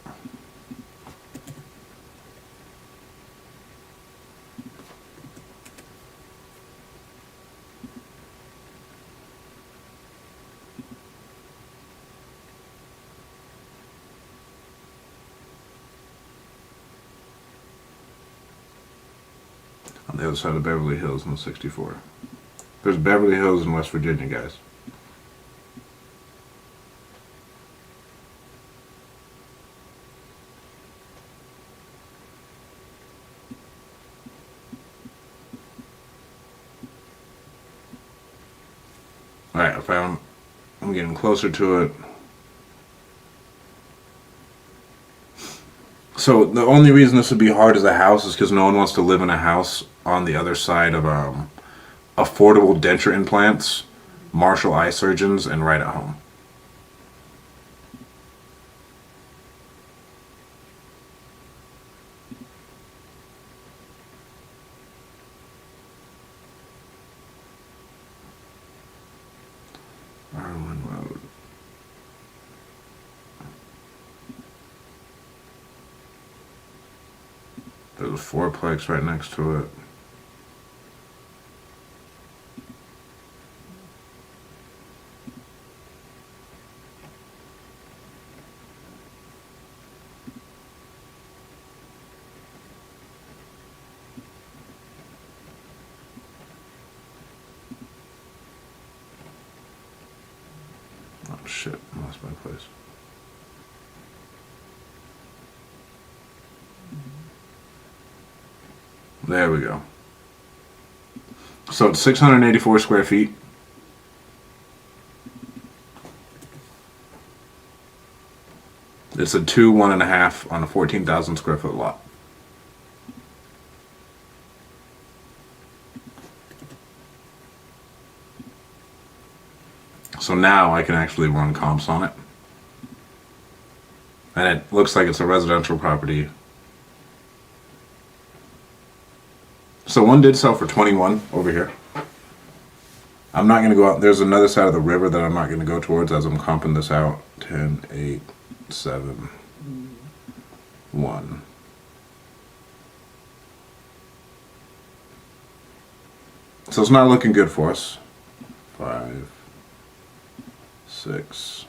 On the other side of Beverly Hills in the 64. There's Beverly Hills in West Virginia, guys. Alright, I found. I'm getting closer to it. So the only reason this would be hard as a house is because no one wants to live in a house on the other side of affordable denture implants, Marshall eye surgeons, and right at home. Arlen Road. There's a fourplex right next to it. Oh shit, I lost my place. There we go. So it's 684 square feet. It's a 2, 1.5 on a 14,000 square foot lot. So now I can actually run comps on it. And it looks like it's a residential property. So one did sell for 21 over here. I'm not going to go out. There's another side of the river that I'm not going to go towards as I'm comping this out. 10, 8, 7, 1. So it's not looking good for us. 5, 6.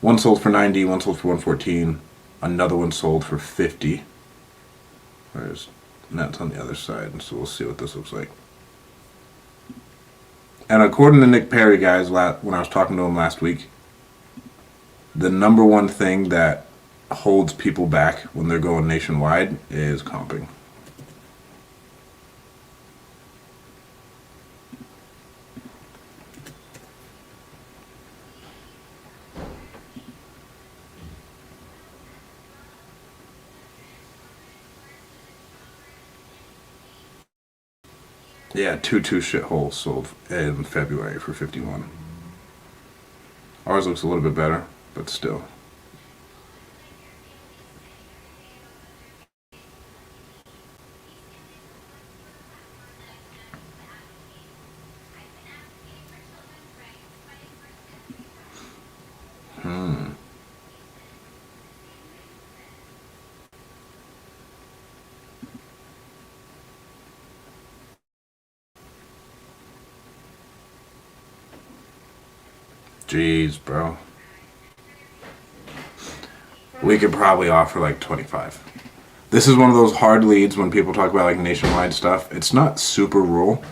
One sold for 90, one sold for 114. Another one sold for 50. Whereas that's on the other side, so we'll see what this looks like. And according to Nick Perry, guys, when I was talking to him last week, the number one thing that holds people back when they're going nationwide is comping. Yeah, 2 shitholes sold in February for 51. Ours looks a little bit better, but still. Jeez, bro. We could probably offer like 25. This is one of those hard leads when people talk about like nationwide stuff. It's not super rural,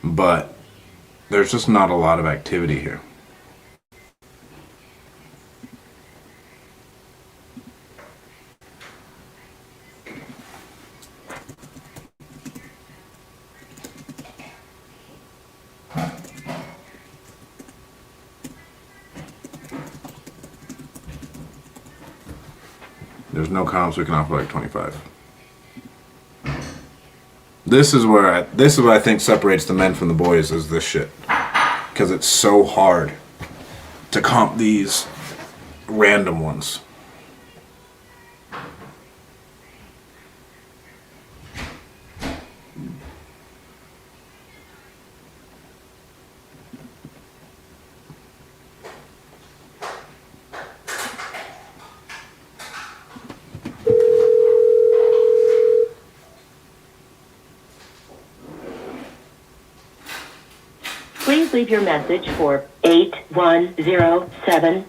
but there's just not a lot of activity here. There's no comps we can offer like 25. This is what I think separates the men from the boys is this shit. Because it's so hard to comp these random ones. Please leave your message for 8107.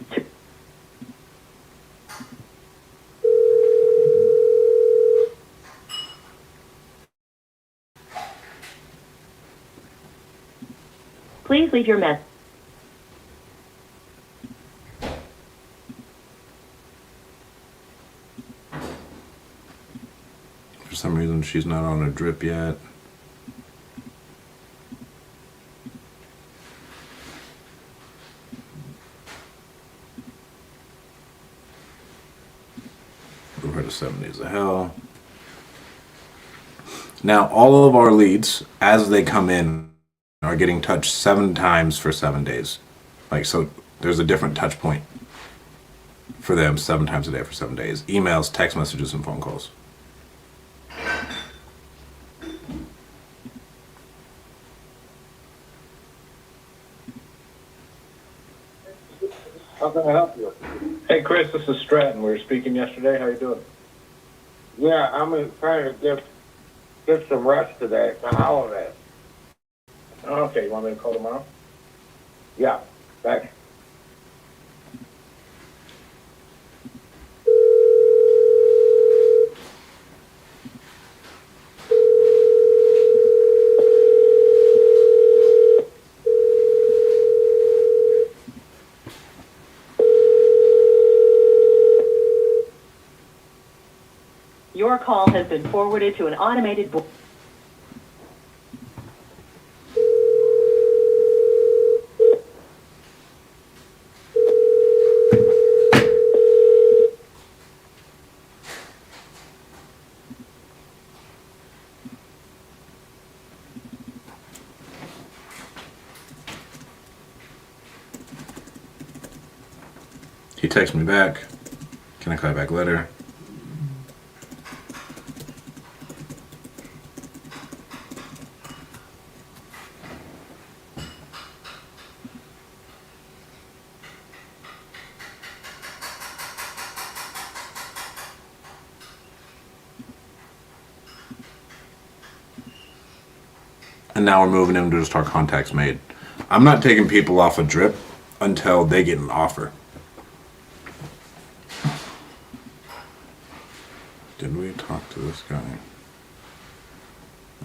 Please leave your message. For some reason, she's not on a drip yet. Move her to 70s of hell. Now, all of our leads, as they come in, are getting touched 7 times for 7 days. Like, so there's a different touch point for them 7 times a day for 7 days. Emails, text messages, and phone calls. How can I help you? Hey, Chris, this is Stratton. We were speaking yesterday. How you doing? Yeah, I'm trying to get some rest today. It's a holiday. Oh, okay. You want me to call tomorrow? Yeah, thanks. Your call has been forwarded to an automated voice. He texts me back. Can I call you back later? And now we're moving him to just our contacts made. I'm not taking people off a drip until they get an offer. Did we talk to this guy? I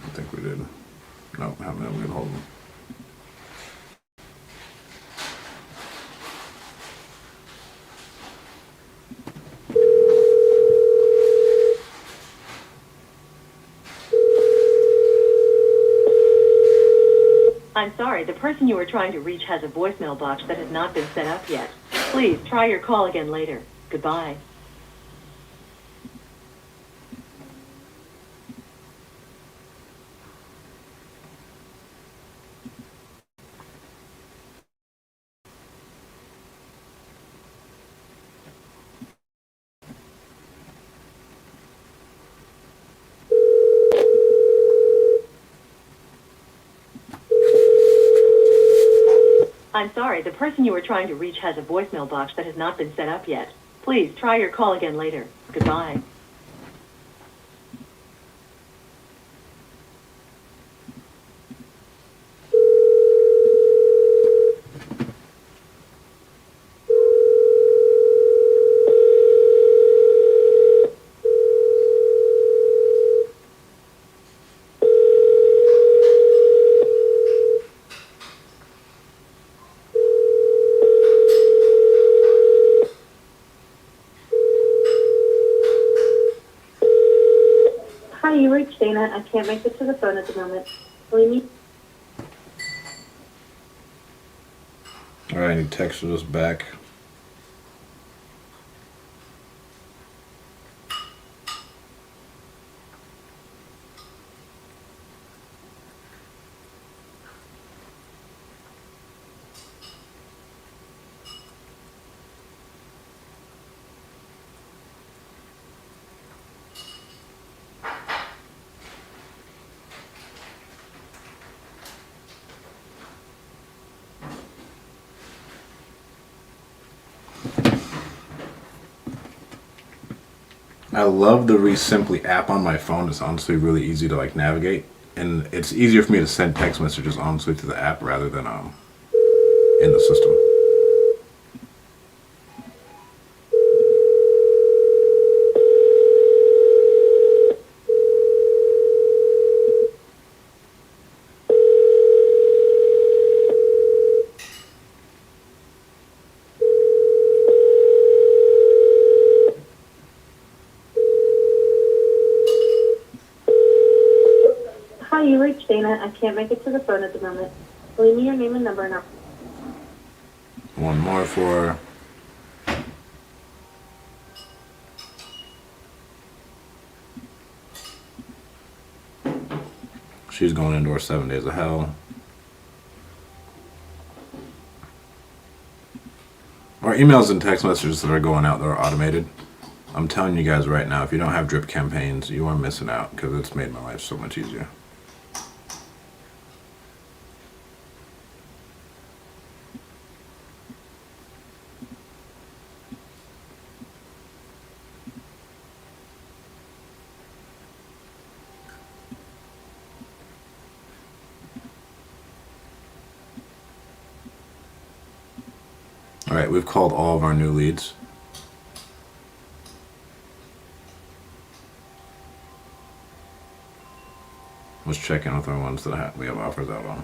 don't think we did. No, haven't been able to get hold of him. I'm sorry, the person you are trying to reach has a voicemail box that has not been set up yet. Please try your call again later. Goodbye. I'm sorry, the person you are trying to reach has a voicemail box that has not been set up yet. Please try your call again later. Goodbye. Dana. I can't make it to the phone at the moment. Leave me. All right, he texted us back. I love the Resimply app on my phone. It's honestly really easy to like navigate, and it's easier for me to send text messages honestly to the app rather than in the system. Hi, you reached Dana. I can't make it to the phone at the moment. Leave me your name and number and I'll... One more for she's going into her 7 days of hell. Our emails and text messages that are going out that are automated, I'm telling you guys right now, if you don't have drip campaigns, you are missing out because it's made my life so much easier. All right, we've called all of our new leads. Let's check in with our ones that we have offers out on.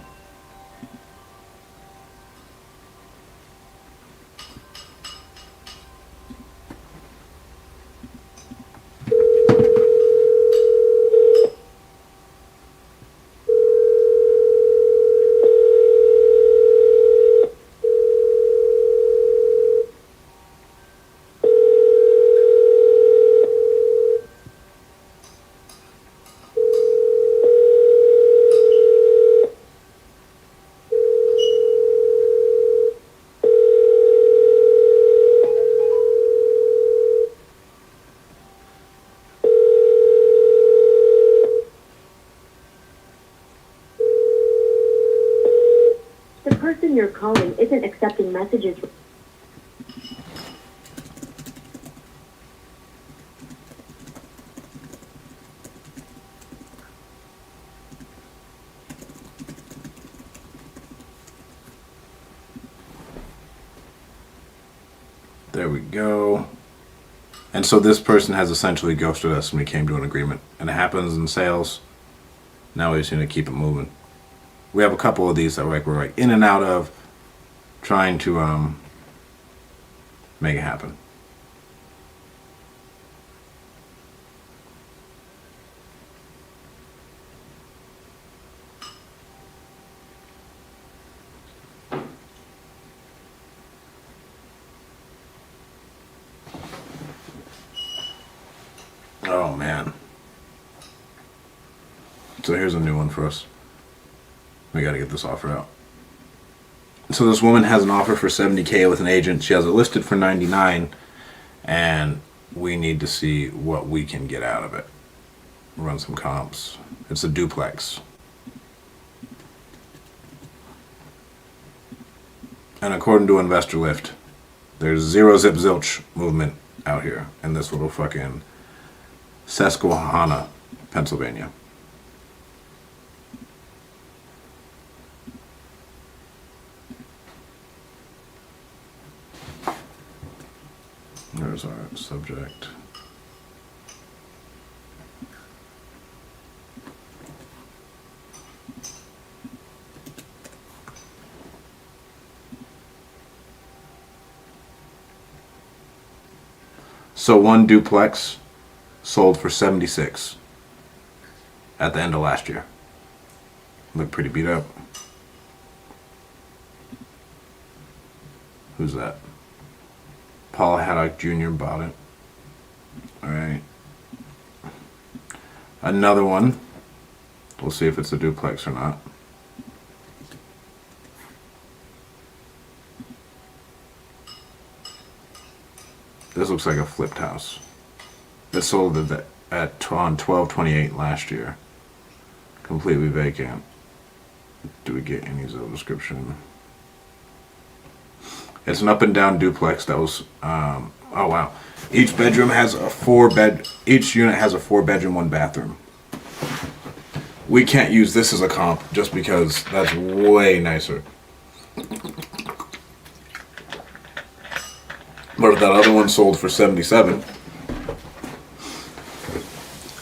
The person you're calling isn't accepting messages. There we go. And so this person has essentially ghosted us and we came to an agreement. And it happens in sales. Now we just need to keep it moving. We have a couple of these that we're like in and out of trying to make it happen. Oh man. So here's a new one for us. We got to get this offer out. So this woman has an offer for $70K with an agent. She has it listed for $99, and we need to see what we can get out of it. Run some comps. It's a duplex. And according to Investor Lift, there's zero zip zilch movement out here in this little fucking Susquehanna, Pennsylvania. There's our subject. So one duplex sold for 76. at the end of last year. Looked pretty beat up. Who's that? Paul Haddock Jr. bought it. Alright. Another one. We'll see if it's a duplex or not. This looks like a flipped house. It sold on 12/28 last year. Completely vacant. Do we get any Zillow description? It's an up and down duplex that was oh wow. Each bedroom has a each unit has a 4-bedroom, 1-bathroom. We can't use this as a comp just because that's way nicer. But if that other one sold for 77,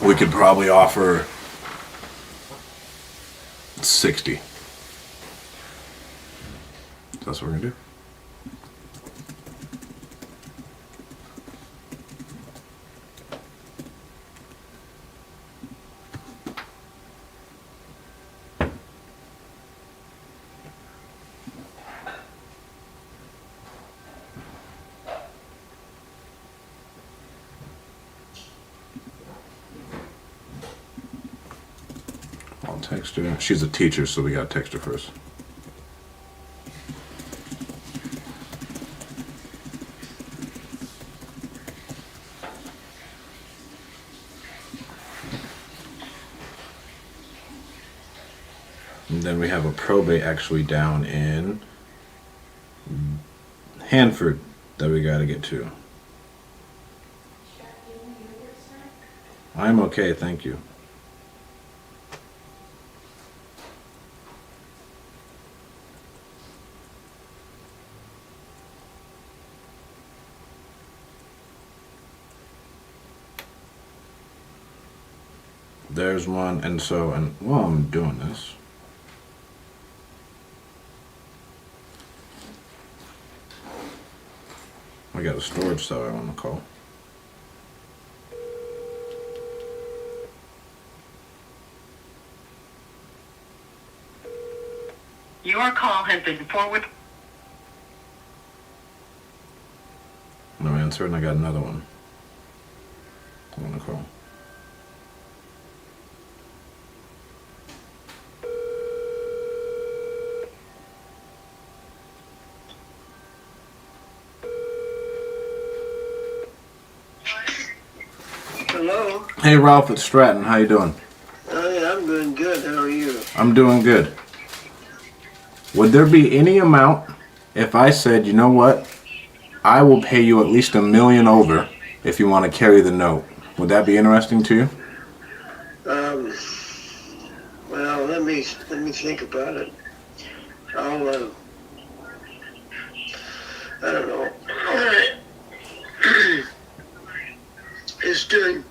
we could probably offer 60. That's what we're gonna do. I'll text her. She's a teacher, so we gotta text her first. And then we have a probate actually down in Hanford that we gotta get to. I'm okay, thank you. There's one, and while I'm doing this, I got a storage seller I want to call. Your call has been forwarded. No answer, and I got another one I want to call. Hello. Hey Ralph, it's Stratton. How you doing? Hey, I'm doing good. How are you? I'm doing good. Would there be any amount if I said, you know what, I will pay you at least $1 million over if you want to carry the note? Would that be interesting to you? Well, let me think about it. I don't know. It's doing,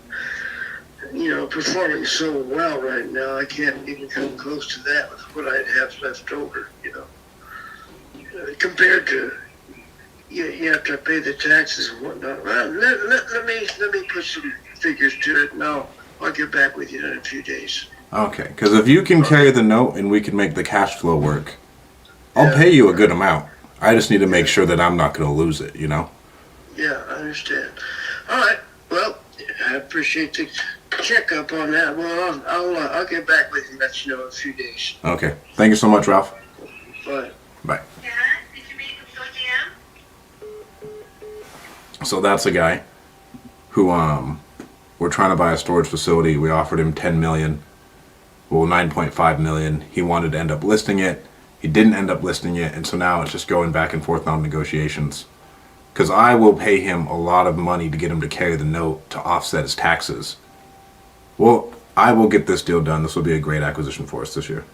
performing so well right now. I can't even come close to that with what I'd have left over, compared to you have to pay the taxes and whatnot. Well, let me put some figures to it, and I'll get back with you in a few days. Okay, because if you can carry the note and we can make the cash flow work, I'll pay you a good amount. I just need to make sure that I'm not going to lose it, Yeah, I understand. All right. Well, I appreciate the checkup on that. Well, I'll get back with you and let you know in a few days. Okay. Thank you so much, Ralph. Bye. Bye. Dad, did you make a jam? So that's a guy who we're trying to buy a storage facility. We offered him $10 million. Well, $9.5 million. He wanted to end up listing it. He didn't end up listing it, and so now it's just going back and forth on negotiations. Because I will pay him a lot of money to get him to carry the note to offset his taxes. Well, I will get this deal done. This will be a great acquisition for us this year.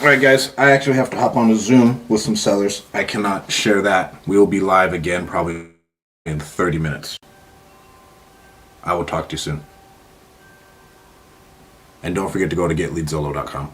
All right, guys. I actually have to hop on a Zoom with some sellers. I cannot share that. We will be live again probably in 30 minutes. I will talk to you soon. And don't forget to go to getleadzillow.com.